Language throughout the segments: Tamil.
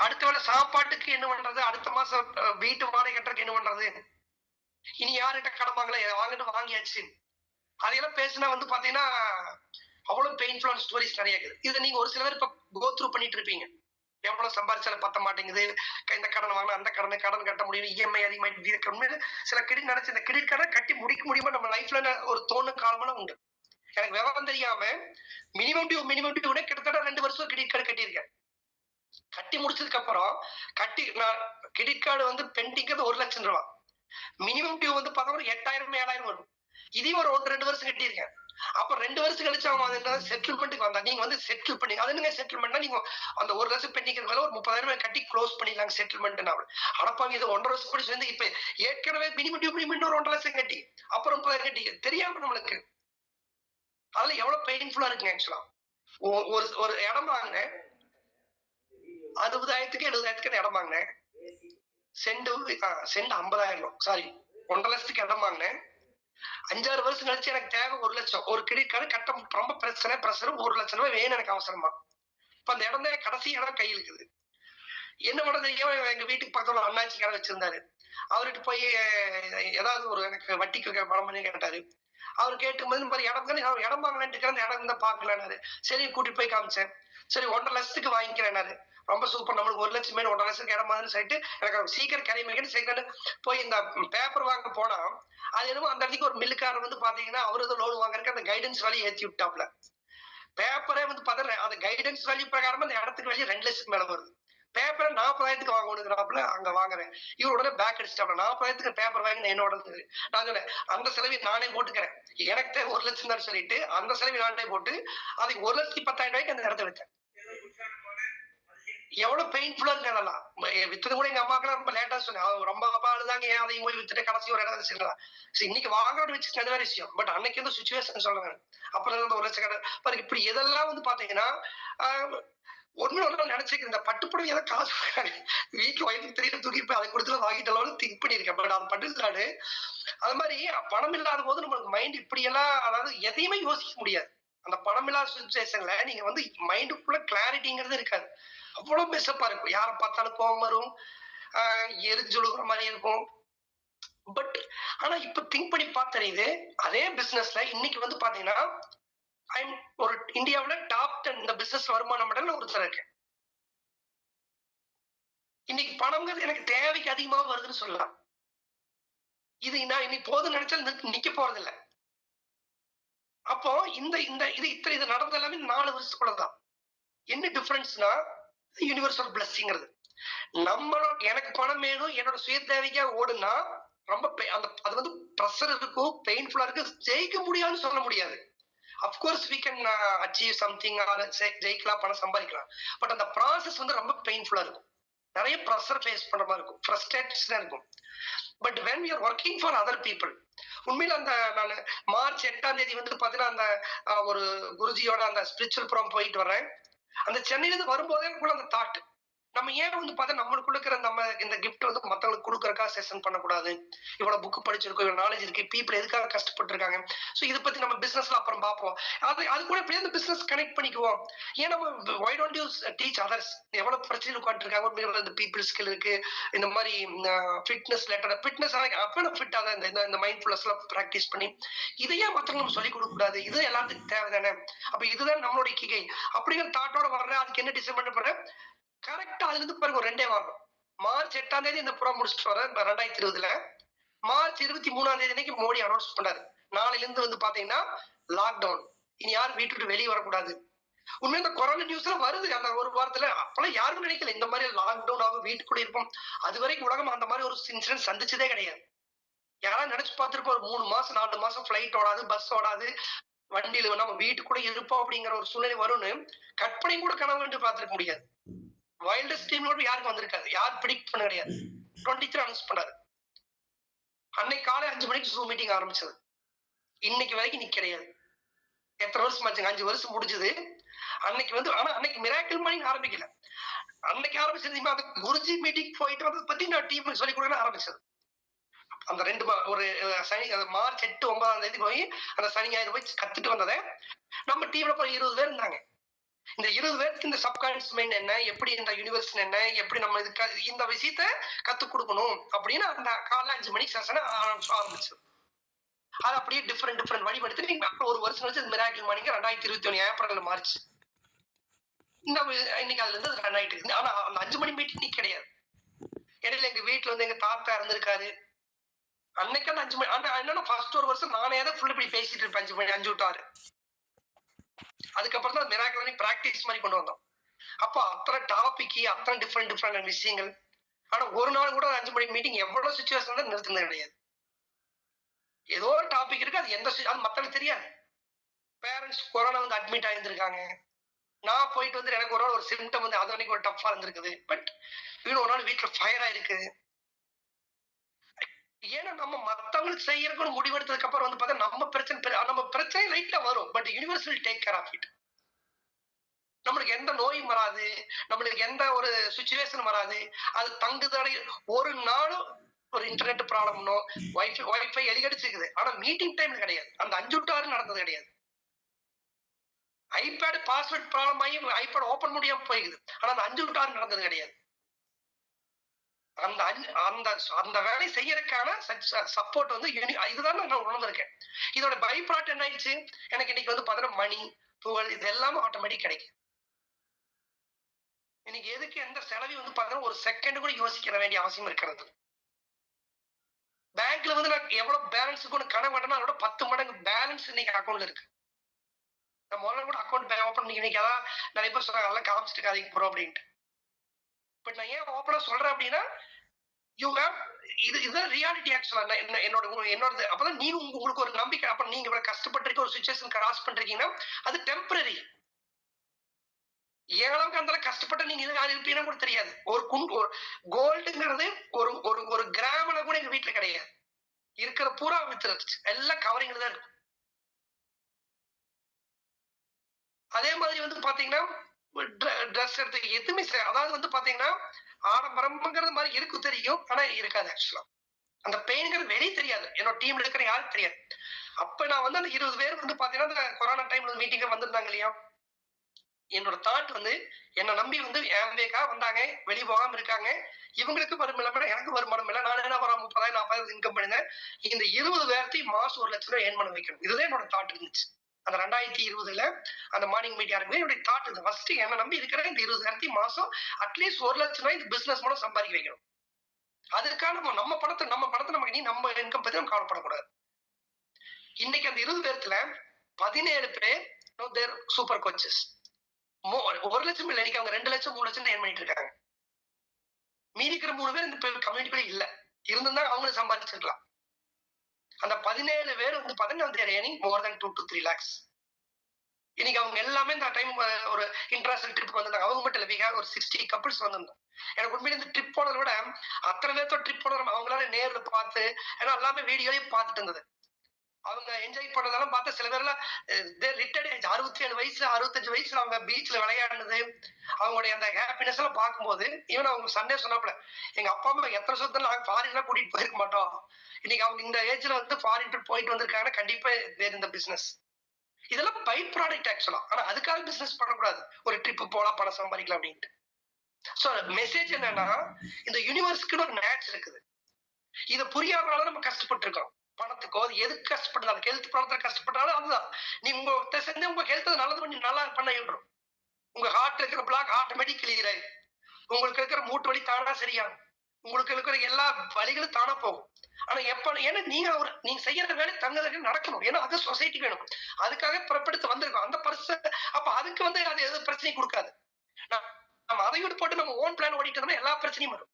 அடுத்த வேளை சாப்பாட்டுக்கு என்ன பண்றது, அடுத்த மாசம் வீட்டு வாடகை கட்டுறதுக்கு என்ன பண்றது, இனி யார்கிட்ட கடன் வாங்கல, வாங்கிட்டு வாங்கியாச்சு. அதையெல்லாம் பேசினா வந்து பாத்தீங்கன்னா அவ்வளவு பெயின்ஃபுல்லான ஸ்டோரிஸ் நிறைய இருக்குது. இதை நீங்க ஒரு சில பேர் இப்ப கோ த்ரூ பண்ணிட்டு இருப்பீங்க. எவ்வளவு சம்பாதிச்சாலும் பத்த மாட்டேங்குது, இந்த கடன் வாங்கினா அந்த கடன் கட்ட முடியும், இஎம்ஐ அதிகமாயிட்டு சில கிரெடிட் நினைச்சு இந்த கிரெடிட் கார்டை கட்டி முடிக்க முடியுமா நம்ம லைஃப்ல ஒரு தோணும் காலமெல்லாம் உண்டு. எனக்கு விவரம் தெரியாம மினிமம் டியூ கிட்டத்தட்ட 2 வருஷம் கிரெடிட் கார்டு கட்டியிருக்கேன். கட்டி முடிச்சதுக்கு அப்புறம் நான் கிரெடிட் கார்டு வந்து பெண்டிங் 1 லட்சம் ரூபாய், மினிமம் டியூ வந்து பார்த்தா 8000 7000 வரும். இதையும் ஒரு 1-2 வருஷம் கட்டியிருக்கேன். அப்ப 2 வருஷம் கழிச்சு அவங்க செட்டில்மெண்ட்டுக்கு வந்தா, நீங்க வந்து செட்டில் பண்ணி அது நீங்க செட்டில்மெண்ட்னா நீங்க அந்த 1 லட்சம் பெண்டிங் ஒரு 30,000 கட்டி க்ளோஸ் பண்ணிடலாங்க செட்டில்மெண்ட். அடப்பாங்க, இது 1.5 வருஷம் கூட சேர்ந்து இப்ப ஏற்கனவே மினிமம் டியூ ஒரு 1.5 லட்சம் கட்டி அப்புறம் 30,000 கட்டி தெரியாம நம்மளுக்கு அதுல எவ்வளவு பெயின்ஃபுல்லா இருக்குங்க. ஆக்சுவலா ஒரு இடம் வாங்கினேன், 60,000க்கு 70,000க்கு இடம் வாங்கினேன். சென்ட் 50,000, சாரி 1.5 லட்சத்துக்கு இடம் வாங்கினேன். 5-6 வருஷம் கழிச்சு எனக்கு தேவை 1 லட்சம். ஒரு கிரெடிட் கார்டு கட்ட ரொம்ப பிரஷர் 1 லட்சம் ரூபாய் வேணும் எனக்கு அவசரமா. இப்ப அந்த இடம் தான் கடைசி இடம் கையில் இருக்குது. என்ன பண்றது, எங்க வீட்டுக்கு பக்கத்துல அண்ணாச்சி கடை வச்சிருந்தாரு. அவர்கிட்ட போய் ஏதாவது ஒரு எனக்கு வட்டிக்கு பணம் பண்ணி கேட்டாரு. அவர் கேட்டும்போது இடம் வாங்கலான்ட்டு அந்த இடம் இருந்தா பாக்கலான்னாரு. சரி கூட்டிட்டு போய் காமிச்சேன். சரி 1.5 லட்சத்துக்கு வாங்கிக்கிறேன்னாரு. ரொம்ப சூப்பர், நம்மளுக்கு 1 லட்சம் 1.5 லட்சத்துக்கு இடம் மாதிரி சொல்லிட்டு எனக்கு சீக்கிரம் கிடையாது சீக்கிரம் போய் இந்த பேப்பர் வாங்க போனா, அது என்னமோ அந்த இடத்துக்கு ஒரு மில்லுக்காரர் வந்து பாத்தீங்கன்னா அவரு லோன் வாங்குறதுக்கு அந்த கைடன்ஸ் வேலையை ஏற்றி விட்டாப்ல. பேப்பரே வந்து பாத்தீங்கன்னா அந்த கைடன்ஸ் வேல்யூ பிரகாரம் அந்த இடத்துக்கு வேலையை 2 லட்சத்துக்கு மேல வருது. பேப்பரை 40,000க்கு வாங்கணுங்கிறாப்புல அங்க வாங்குறேன். இவர் உடனே பேக் அடிச்சிட்டாப்ல. 40,000க்கு பேப்பர் வாங்கி என்னோட நான் சொன்னேன், அந்த செலவை நானே போட்டுக்கிறேன், எனக்கு 1 லட்சம் தான் சொல்லிட்டு அந்த செலவை நானே போட்டு அதுக்கு 1,10,000 அந்த இடத்த வச்சேன். எவ்வளவு பெயின்ஃபுல்லா இருக்கு அதெல்லாம். வித்தது கூட எங்க அம்மாக்கெல்லாம் ரொம்ப லேட்டா சொன்னேன். ரொம்ப அப்பா அழுதாங்க, ஏன் அதையும் போய் வித்துட்டு கடைசி ஒரு இடம் செல்றான். இன்னைக்கு வாங்கோட வச்சு அது வேற விஷயம். பட் அன்னைக்கு வந்து சுச்சுவேஷன் சொல்றேன். அப்புறம் 1 லட்சம் கடை இப்படி இதெல்லாம் வந்து பாத்தீங்கன்னா ஒண்ணு நினைச்சுக்க, இந்த பட்டுப்புடவை ஏதோ காசு வீட்டுல வயிற்றுக்கு தெரியல தூக்கி போய் அதை கொடுத்து வாங்கிட்டலாம்னு திங்க் பண்ணிருக்கேன். பட் அது பட்டுலாடு அது மாதிரி பணம் இல்லாத போது நம்மளுக்கு மைண்ட் இப்படி எல்லாம், அதாவது எதையுமே யோசிக்க முடியாது. அந்த பணம் இல்லாத சுச்சுவேஷன்ல நீங்க வந்து மைண்டுக்குள்ள கிளாரிட்டிங்கிறது இருக்காது. அவ்வளவு மெஸ்ஸப்பா இருக்கும். யாரை பார்த்தாலும் கோபம் வரும், எரிஞ்சொழுகிற மாதிரி இருக்கும். பட் ஆனா இப்ப திங்க் பண்ணி பார்த்தறியுது, அதே பிசினஸ்ல இன்னைக்கு வந்து பாத்தீங்கன்னா ஒரு இந்தியாவுல டாப் 10 இந்த பிசினஸ் வருமான மடல்ல ஒருத்தர் இருக்கேன். இன்னைக்கு பணம்ங்கிறது எனக்கு தேவைக்கு அதிகமாக வருதுன்னு சொல்லலாம். இது நான் இன்னைக்கு போதும் நினைச்சாலும் நிக்க போறது இல்லை. அப்போ இந்த இந்த இது நடந்த எல்லாமே 4 வருஷத்துக்குள்ளதான். என்ன டிஃபரன்ஸ்னா யூனிவர்சல் பிளஸ்ஸிங்கிறது. எனக்கு பணம் வேணும், என்னோட சுய தேவைக்கா ஓடுனா ரொம்ப அது வந்து ப்ரெஷர் இருக்கும், பெயின்ஃபுல்லா இருக்கு, ஜெயிக்க முடியாதுன்னு சொல்ல முடியாது. Of course we can achieve something, ஜெயிக்கலாம், பணம் சம்பாதிக்கலாம். பட் அந்த ப்ராசஸ் வந்து ரொம்ப பெயின்ஃபுல்லா இருக்கும். நிறைய ப்ரெஷர் ஃபேஸ் பண்ற மாதிரி இருக்கும், ஃப்ரஸ்ட்ரேஷனா இருக்கும். But when we are working for other people, உண்மையில அந்த நான் மார்ச் 8ஆம் தேதி வந்து பாத்தீங்கன்னா அந்த ஒரு குருஜியோட அந்த ஸ்பிரிச்சுவல் ப்ரோக்ராம் போயிட்டு வரேன். அந்த சென்னையில இருந்து வரும்போதே கூட அந்த தாட், நம்ம ஏன் வந்து பார்த்தா நம்மளுக்குள்ள இருக்கிற நம்ம இந்த கிஃப்ட் வந்து மத்தவங்களுக்கு கொடுக்கறக்கா செஷன் பண்ணக்கூடாது, இவ்வளவு புக் படிச்சிருக்கோம், இவ்வளவு நாலேஜ் இருக்கு, பீப்புள் எதுக்காக கஷ்டப்பட்டு இருக்காங்க, சோ இதை பத்தி நம்ம பிசினஸ்ல அப்புறம் பார்ப்போம், அது கூட எப்படியா அந்த பிசினஸ் கனெக்ட் பண்ணிக்குவோம். ஏன் நம்ம why don't you teach others, எவ்வளவு பிரச்சனை உட்காந்துட்டு இருக்காங்க, இந்த பீப்புள் ஸ்கில் இருக்கு, இந்த மாதிரி ஃபிட்னஸ் ரிலேட்டட் ஃபிட்னஸ் அப்ப ஃபிட் ஆக இந்த மைண்ட்ஃபுல்னஸ் எல்லாம் பிராக்டிஸ் பண்ணி இதையே மத்தவங்க நம்ம சொல்லிக் கொடுக்க கூடாது, இது எல்லாத்துக்கும் தேவை தானே, அப்ப இதுதான் நம்மளுடைய கிகை அப்படிங்கிற தாட்டோட வர்றேன். அதுக்கு என்ன டிசைன் பண்ண போறேன், கரெக்டா அதுல இருந்து பாருங்க ஒரு 2 வாரம் மார்ச் 8ஆம் தேதி இந்த ப்ரோக்ராம் முடிச்சுட்டு வரேன் 2020. மார்ச் 23ஆம் தேதி அன்னைக்கு மோடி அனௌன்ஸ் பண்ணாரு, நாளையில இருந்து வந்து பாத்தீங்கன்னா லாக்டவுன், இனி யாரும் வீட்டுக்கு வெளியே வரக்கூடாது. உண்மையா இந்த கொரோனா நியூஸ்ல வருது அந்த ஒரு வாரத்துல. அப்பெல்லாம் யாரும் நினைக்கல இந்த மாதிரி லாக்டவுன் ஆகும், வீட்டுக்குள்ள இருப்போம். அது வரைக்கும் உலகம் அந்த மாதிரி ஒரு இன்சிடென்ட் சந்திச்சதே கிடையாது. யாராவது நினைச்சு பார்த்திருப்போம், ஒரு 3 மாசம் 4 மாசம் பிளைட் ஓடாது, பஸ் ஓடாது, வண்டியில நம்ம வீட்டுக்குள்ள இருப்போம் அப்படிங்கிற ஒரு சூழ்நிலை வரும்னு கற்பனை கூட கனவு என்று பார்த்திருக்க முடியாது. வைல்டஸ்ட் டீமோட யாருக்கும் வந்திருக்காது, யார் பிரிடிக்ட் பண்ண கிடையாது. 23 அனௌன்ஸ் பண்ணாரு. அன்னைக்கு காலை 5 மணிக்கு ஜூம் மீட்டிங் ஆரம்பிச்சது. இன்னைக்கு வரைக்கும் நீ கிடையாது. எத்தனை வருஷம் ஆச்சுங்க, 5 வருஷம் முடிஞ்சது. அன்னைக்கு வந்து ஆனா அன்னைக்கு மிராக்கிள் மார்னிங் ஆரம்பிக்கல. அன்னைக்கு ஆரம்பிச்சது அந்த குருஜி மீட்டிங் போயிட்டு வந்தது பத்தி நான் டீம் சொல்லி கொடுக்க ஆரம்பிச்சது. அந்த 2 ஒரு சனி மார்ச் 8 9ஆம் தேதி போய் அந்த சனி ஞாயிறு போய் கத்துட்டு வந்ததை நம்ம டீம்ல போய் 20 பேர் இருந்தாங்க. இந்த 20 பேருக்கு இந்த சப்கான்ஷியஸ் மைண்ட் என்ன, எப்படி இந்த யூனிவர்ஸ் என்ன, எப்படி நம்ம இதுக்கு இந்த விஷயத்த கத்துக் கொடுக்கணும் அப்படின்னு அந்த காலைல 5 மணிக்கு செஷனை ஆரம்பிச்சு அது அப்படியே டிஃப்ரெண்ட் வழிபடுத்தி நீங்க ஒரு வருஷம் கழிச்சு மிராக்கிள் மார்னிங் 2021 ஏப்ரல் மார்ச் இந்த இன்னைக்கு அதுல இருந்து ரன் ஆயிட்டு இருக்கு. ஆனா அந்த 5 மணி மீட்டிங் கிடையாது. இடையில எங்க வீட்டுல வந்து எங்க தாத்தா இருந்திருக்காரு. அன்னைக்கு அந்த 5 மணி என்னன்னா ஃபர்ஸ்ட் ஒரு வருஷம் நானே தான் ஃபுல் இப்படி பேசிட்டு இருப்பேன் 5 மணி 5 to 6. அதுக்கப்புறம் தான் மிராக்கிள் பிராக்டிஸ் மாதிரி கொண்டு வந்தோம். அப்போ அத்தனை டாபிக் அத்தனை டிஃப்ரெண்ட் விஷயங்கள். ஆனா ஒரு நாள் கூட 5 மணி மீட்டிங் எவ்வளவு சுச்சுவேஷன் தான் நிறுத்தினது கிடையாது. ஏதோ ஒரு டாபிக் இருக்கு, அது எந்த அது மக்களுக்கு தெரியாது. பேரண்ட்ஸ் கொரோனா வந்து அட்மிட் ஆயிருந்திருக்காங்க. நான் போயிட்டு வந்து எனக்கு ஒரு சிம்டம் வந்து அது அன்னைக்கு ஒரு டஃபா இருந்திருக்குது. பட் இன்னும் ஒரு நாள் வீட்டுல ஃபயர் ஆயிருக்கு. ஏன்னா நம்ம மத்தவங்களுக்கு செய்யறதுக்கு முடிவெடுத்ததுக்கு அப்புறம் வந்து பார்த்தா நம்ம பிரச்சனை லைட்டா வரும். But universe will take care of it. நம்மளுக்கு எந்த நோயும் வராது, நம்மளுக்கு எந்த ஒரு சுச்சுவேஷன் வராது. அது தங்குதடை ஒரு நாளும் ஒரு இன்டர்நெட் ப்ராப்ளம்னோ வைஃபை எலிகடிச்சிருக்குது. ஆனா மீட்டிங் டைம்ல கிடையாது. அந்த 5 to 6 நடந்தது கிடையாது. ஐபேட் பாஸ்வேர்ட் ப்ராப்ளம் ஆகி ஐபேட் ஓபன் முடியாம போயிடுது. ஆனா அந்த 5 to 6 நடந்தது கிடையாது. அந்த அந்த அந்த வேலை செய்யறதுக்கான சப்போர்ட் வந்து இதுதான் நான் உணர்ந்திருக்கேன். இதோட பை ப்ராடக்ட் என்ன ஆயிடுச்சு, எனக்கு இன்னைக்கு வந்து பார்த்தீங்கன்னா மணி புகழ் இது எல்லாமே ஆட்டோமேட்டிக் கிடைக்கும். இன்னைக்கு எதுக்கு எந்த செலவையும் வந்து பார்த்தீங்கன்னா ஒரு செகண்ட் கூட யோசிக்க வேண்டிய அவசியம் இருக்கிறது. பேங்க்ல வந்து நான் எவ்வளவு பேலன்ஸ் கூட கணக்கு பண்ணா அதோட 10 மடங்கு பேலன்ஸ் இன்னைக்கு அக்கௌண்ட்ல இருக்கு. நான் முதல்ல கூட அக்கௌண்ட் ஓப்பன் பண்ணி இன்னைக்கு அதான் நிறைய பேர் சொல்றாங்க அதெல்லாம் காமிச்சிட்டு இருக்காதீங்க ப்ரோ அப்படின்ட்டு. பட் நான் ஏன் ஓப்பனா சொல்றேன் அப்படின்னா யூ ஹேவ் இதுதான் ரியாலிட்டி ஆக்சுவலா என்னோட அப்பதான் நீங்க உங்களுக்கு ஒரு நம்பிக்கை. அப்ப நீங்க இவ்வளவு கஷ்டப்பட்டு ஒரு சுச்சுவேஷன் கிராஸ் பண்றீங்கன்னா அது டெம்பரரி. ஏழாவுக்கு அந்த கஷ்டப்பட்டு நீங்க இது இருப்பீங்கன்னா கூட தெரியாது. ஒரு கோல்டுங்கிறது ஒரு ஒரு ஒரு கிராமல கூட எங்க வீட்டுல கிடையாது. இருக்கிற பூரா வித்துருச்சு. எல்லாம் கவரிங்ல தான் இருக்கும். அதே மாதிரி வந்து பாத்தீங்கன்னா ட்ரெஸ் எடுத்து எதுவுமே அதாவது வந்து பாத்தீங்கன்னா ஆடம்பரம்ங்கிறது மாதிரி இருக்கு தெரியும். ஆனா இருக்காது ஆக்சுவலா. அந்த பெயின்ங்கிறது வெளியே தெரியாது. என்னோட டீம்ல இருக்கிற யாருக்கு தெரியாது. அப்ப நான் வந்து அந்த 20 பேர் வந்து பாத்தீங்கன்னா கொரோனா டைம்ல மீட்டிங் வந்திருந்தாங்க இல்லையா. என்னோட தாட் வந்து என்ன நம்பி வந்து ஆம்பேக்கா வந்தாங்க, வெளியே போகாம இருக்காங்க. இவங்களுக்கு வருமானம் எனக்கு வருமானம் இல்லை. நான் என்ன வர 30,000 40,000 இன்கம் பண்ணுங்க. இந்த 20 பேர்த்தையும் மாசம் 1 லட்சம் ரூபாய் ஏர்ன் பண்ண வைக்கணும். இதுதான் என்னோட தாட் இருந்துச்சு. அந்த 2020 அந்த மார்னிங் மீட்டிங் ஆரம்பிக்கும் என்னுடைய தாட் இது. ஃபர்ஸ்ட் என்ன நம்பி இருக்கிற இந்த 20 பேர்த்தையும் மாசம் அட்லீஸ்ட் 1 லட்சம் ரூபாய் இந்த பிசினஸ் மூலம் சம்பாதிக்க வைக்கணும். அதுக்கான நம்ம பணத்தை நமக்கு நம்ம இன்கம் பத்தி நம்ம கவலைப்படக்கூடாது. இன்னைக்கு அந்த 20 பேர்த்துல 17 பேர் சூப்பர் கோச்சஸ். 1 லட்சம் இல்லை, அவங்க 2 லட்சம் 3 லட்சம் ஏர்ன் பண்ணிட்டு இருக்காங்க. மீதி இருக்கிற 3 பேர் இந்த கம்யூனிட்டிக்குள்ள இல்ல இருந்தா அவங்களும் சம்பாதிச்சிருக்கலாம். அந்த 17 பேர் வந்து பாத்தீங்கன்னா மோர் தென் 2 to 3 lakhs. இன்னைக்கு அவங்க எல்லாமே இந்த டைம் ஒரு இன்டர்நேஷனல் ட்ரிப் வந்திருந்தாங்க. அவங்க மட்டும் இல்ல, ஒரு 60 கப்பிள்ஸ் வந்திருந்தோம். எனக்கு உண்மையில இந்த ட்ரிப் போனதை விட அத்தனை பேர்த்தோட ட்ரிப் போனோம் அவங்களால நேர்ல பார்த்து ஏன்னா எல்லாமே வீடியோலயும் பார்த்துட்டு இருந்தது. அவங்க என்ஜாய் பண்ணதெல்லாம் பார்த்து சில பேர்லாம் ரிட்டையர்ட் ஏஜ் 67 வயசு 65 வயசுல அவங்க பீச்ல விளையாடுனது அவங்களுடைய அந்த ஹாப்பினஸ் எல்லாம் பார்க்கும்போது ஈவன் அவங்க சண்டே சொன்னாப்புல எங்க அப்பா அம்மா எத்தனை சொத்துல நாங்க ஃபாரின் எல்லாம் கூட்டிட்டு போயிருக்க மாட்டோம். இன்னைக்கு அவங்க இந்த ஏஜ்ல வந்து ஃபாரின் போயிட்டு வந்திருக்காங்கன்னா கண்டிப்பா வேறு இந்த பிசினஸ் இதெல்லாம் பை ப்ராடக்ட் ஆக்சுவலா. ஆனா அதுக்காக பிசினஸ் பண்ணக்கூடாது. ஒரு ட்ரிப் போலாம் பணம் சம்பாதிக்கலாம் அப்படின்ட்டு. சோ மெசேஜ் என்னன்னா இந்த யூனிவர்ஸ்க்கு ஒரு நேட்ஸ் இருக்குது. இதை புரியாதனால நம்ம கஷ்டப்பட்டு இருக்கோம். பணத்துக்கோ எதுக்கு கஷ்டப்பட்டாலும் ஹெல்த் ப்ராப்ளத்துல கஷ்டப்பட்டாலும் அதுதான் நீ உங்க செஞ்சு உங்க ஹெல்த் நல்லது பண்ணி நல்லா பண்ண விடுறோம். உங்க ஹார்ட் இருக்கிற பிளாக் ஆட்டோமேட்டிக் கிளியர் ஆயிடும். உங்களுக்கு இருக்கிற மூட்டு வலி தானா சரியாகும். உங்களுக்கு இருக்கிற எல்லா வழிகளும் தானா போகும். ஆனா ஏன்னா நீங்க செய்யற வேலை தங்கதுக்கு நடக்கணும். ஏன்னா அது சொசைட்டி வேணும். அதுக்காக பிறப்பெடுத்து வந்திருக்கோம். அந்த பர்சன் அப்ப அதுக்கு வந்து அது எது பிரச்சனையும் கொடுக்காது. நம்ம அதையோடு போட்டு நம்ம ஓன் பிளான் ஓடிட்டு இருந்தோம்னா எல்லா பிரச்சனையும் வரும்.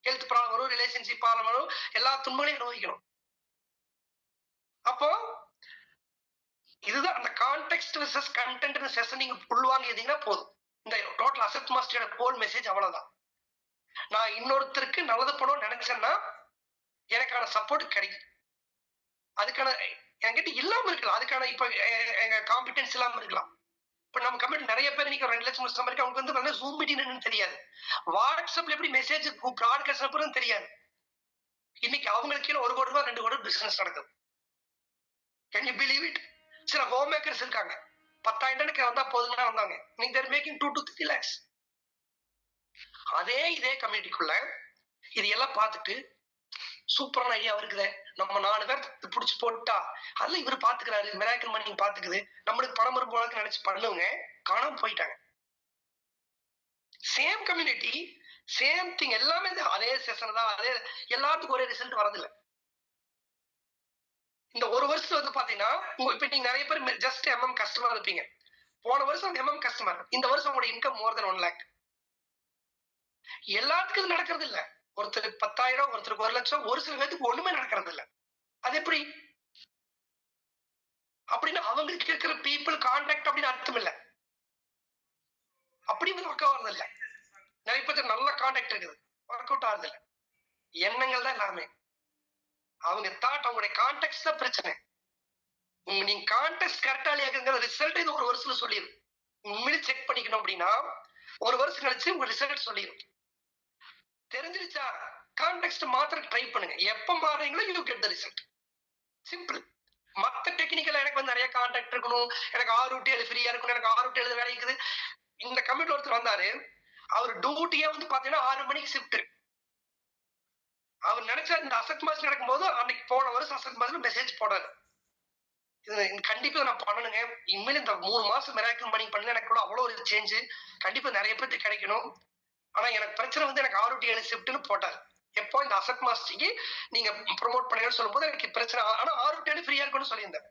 ஹெல்த் ப்ராப்ளம் வரும், ரிலேஷன்ஷிப் ப்ராப்ளம் வரும், எல்லா துன்பங்களையும் அனுபவிக்கணும். அப்போ இதுதான் அந்த கான்டெக்ஸ்ட் வெர்சஸ் கண்டென்ட் செஷன் நீங்க உள்வாங்கிட்டீங்கன்னா போதும். இந்த டோட்டல் அசெட் மாஸ்டரோட ஹோல் மெசேஜ் அவ்வளவுதான். நான் இன்னொருத்தருக்கு நல்லது பண்ணணும்னு நினைச்சேன்னா எனக்கான சப்போர்ட் கிடைக்கும். அதுக்கான என்கிட்ட இல்லாம இருக்கலாம். அதுக்கான இப்ப எங்க காம்பிடன்ஸ் இல்லாம இருக்கலாம். இப்ப நம்ம கம்பெனி நிறைய பேர் இன்னைக்கு 2 லட்சம் சம்பாதிக்க அவங்க வந்து ஜூம் மீட்டிங் தெரியாது. வாட்ஸ்அப்ல எப்படி மெசேஜ் ப்ராட்காஸ்ட் அனுப்புறதுன்னு தெரியாது. இன்னைக்கு அவங்களுக்கு கீழே 1 கோடி ரூபாய் 2 கோடி பிசினஸ் நடக்குது. Can you believe it? சில ஹோம் மேக்கர்ஸ் இருக்காங்க. 10,000 டன்னுக்கு வந்தா போதும்னா வந்தாங்க. இன்னைக்கு தேர் மேக்கிங் 2 to 3 lakhs. இதே கம்யூனிட்டிக்குள்ள இது எல்லாம் பார்த்துட்டு சூப்பரான ஐடியா இருக்குதே, நம்ம 4 பேர் புடிச்சு போட்டா அதுல இவரு பாத்துக்கிறாரு, மிராக்கிள் மணி பாத்துக்குது, நம்மளுக்கு பணம் வரும் போல நினைச்சு பண்ணுங்க, காணாம போயிட்டாங்க. சேம் கம்யூனிட்டி, சேம் திங், எல்லாமே அதே செஷன் தான், அதே எல்லாத்துக்கும் ஒரே ரிசல்ட் வரதில்ல. இந்த ஒரு வருஷத்துல வந்து பாத்தீங்கன்னா, இப்ப நீங்க நிறைய பேர் ஜஸ்ட் கஸ்டமர் இருப்பீங்க. போன வருஷம் கஸ்டமர், இந்த வருஷம் உங்களோட இன்கம் மோர் தென் 1 lakh. எல்லாத்துக்கும் இது நடக்கிறது இல்ல. ஒருத்தருக்கு 10,000, ஒருத்தருக்கு 1 லட்சம், ஒரு சில பேருக்கு ஒண்ணுமே நடக்கிறது இல்ல. அது எப்படி? அப்படின்னு அவங்களுக்கு இருக்கிற பீப்புள் கான்டாக்ட் அப்படின்னு அர்த்தம் இல்ல. அப்படி ஒர்க் ஆகுறது இல்ல. நிறைய பேருக்கு நல்ல கான்டாக்ட் இருக்குது, ஒர்க் அவுட் ஆகுறது இல்ல. எண்ணங்கள் தான் எல்லாமே. அவங்க தாட், அவங்களுடைய கான்டெக்ட் தான் பிரச்சனை. நீங்க கான்டெக்ட் கரெக்டா இல்லையாங்கிற ரிசல்ட் இது ஒரு வருஷத்துல சொல்லிடும். உண்மையிலே செக் பண்ணிக்கணும் அப்படின்னா ஒரு வருஷம் கழிச்சு உங்க ரிசல்ட் சொல்லிடும். தெரிஞ்சிருச்சா? கான்டெக்ட் மாத்திர ட்ரை பண்ணுங்க. எப்ப மாறீங்களோ you get the result. Simple. மத்த டெக்னிக்கல் எனக்கு வந்து நிறைய கான்டாக்ட் இருக்கணும், எனக்கு 6-7 ஃப்ரீயா இருக்கணும், எனக்கு 6-7 வேலை இருக்குது. இந்த கமிட்டி ஒருத்தர் வந்தாரு, அவர் டியூட்டியே வந்து பாத்தீங்கன்னா 6 மணிக்கு ஷிஃப்ட். அவர் நினைச்சா இந்த அசட் மாஸ் நடக்கும்போது அன்னைக்கு போன வருஷம் அசட் மாஸ்ல மெசேஜ் போடாரு, இது கண்டிப்பா நான் பண்ணணுங்க, இனிமேல் இந்த 3 மாசம் மிராக்கிள் மணி பண்ணல, எனக்கு கூட அவ்வளவு ஒரு சேஞ்ச் கண்டிப்பா நிறைய பேருக்கு கிடைக்கணும். ஆனா எனக்கு பிரச்சனை வந்து எனக்கு 6-7 ஷிஃப்ட்னு போட்டாரு. எப்போ இந்த அசட் மாஸ்டருக்கு நீங்க ப்ரோமோட் பண்ணுங்கன்னு சொல்லும்போது எனக்கு பிரச்சனை. ஆனா 6-7 ஃப்ரீயா இருக்கும்னு சொல்லியிருந்தேன்.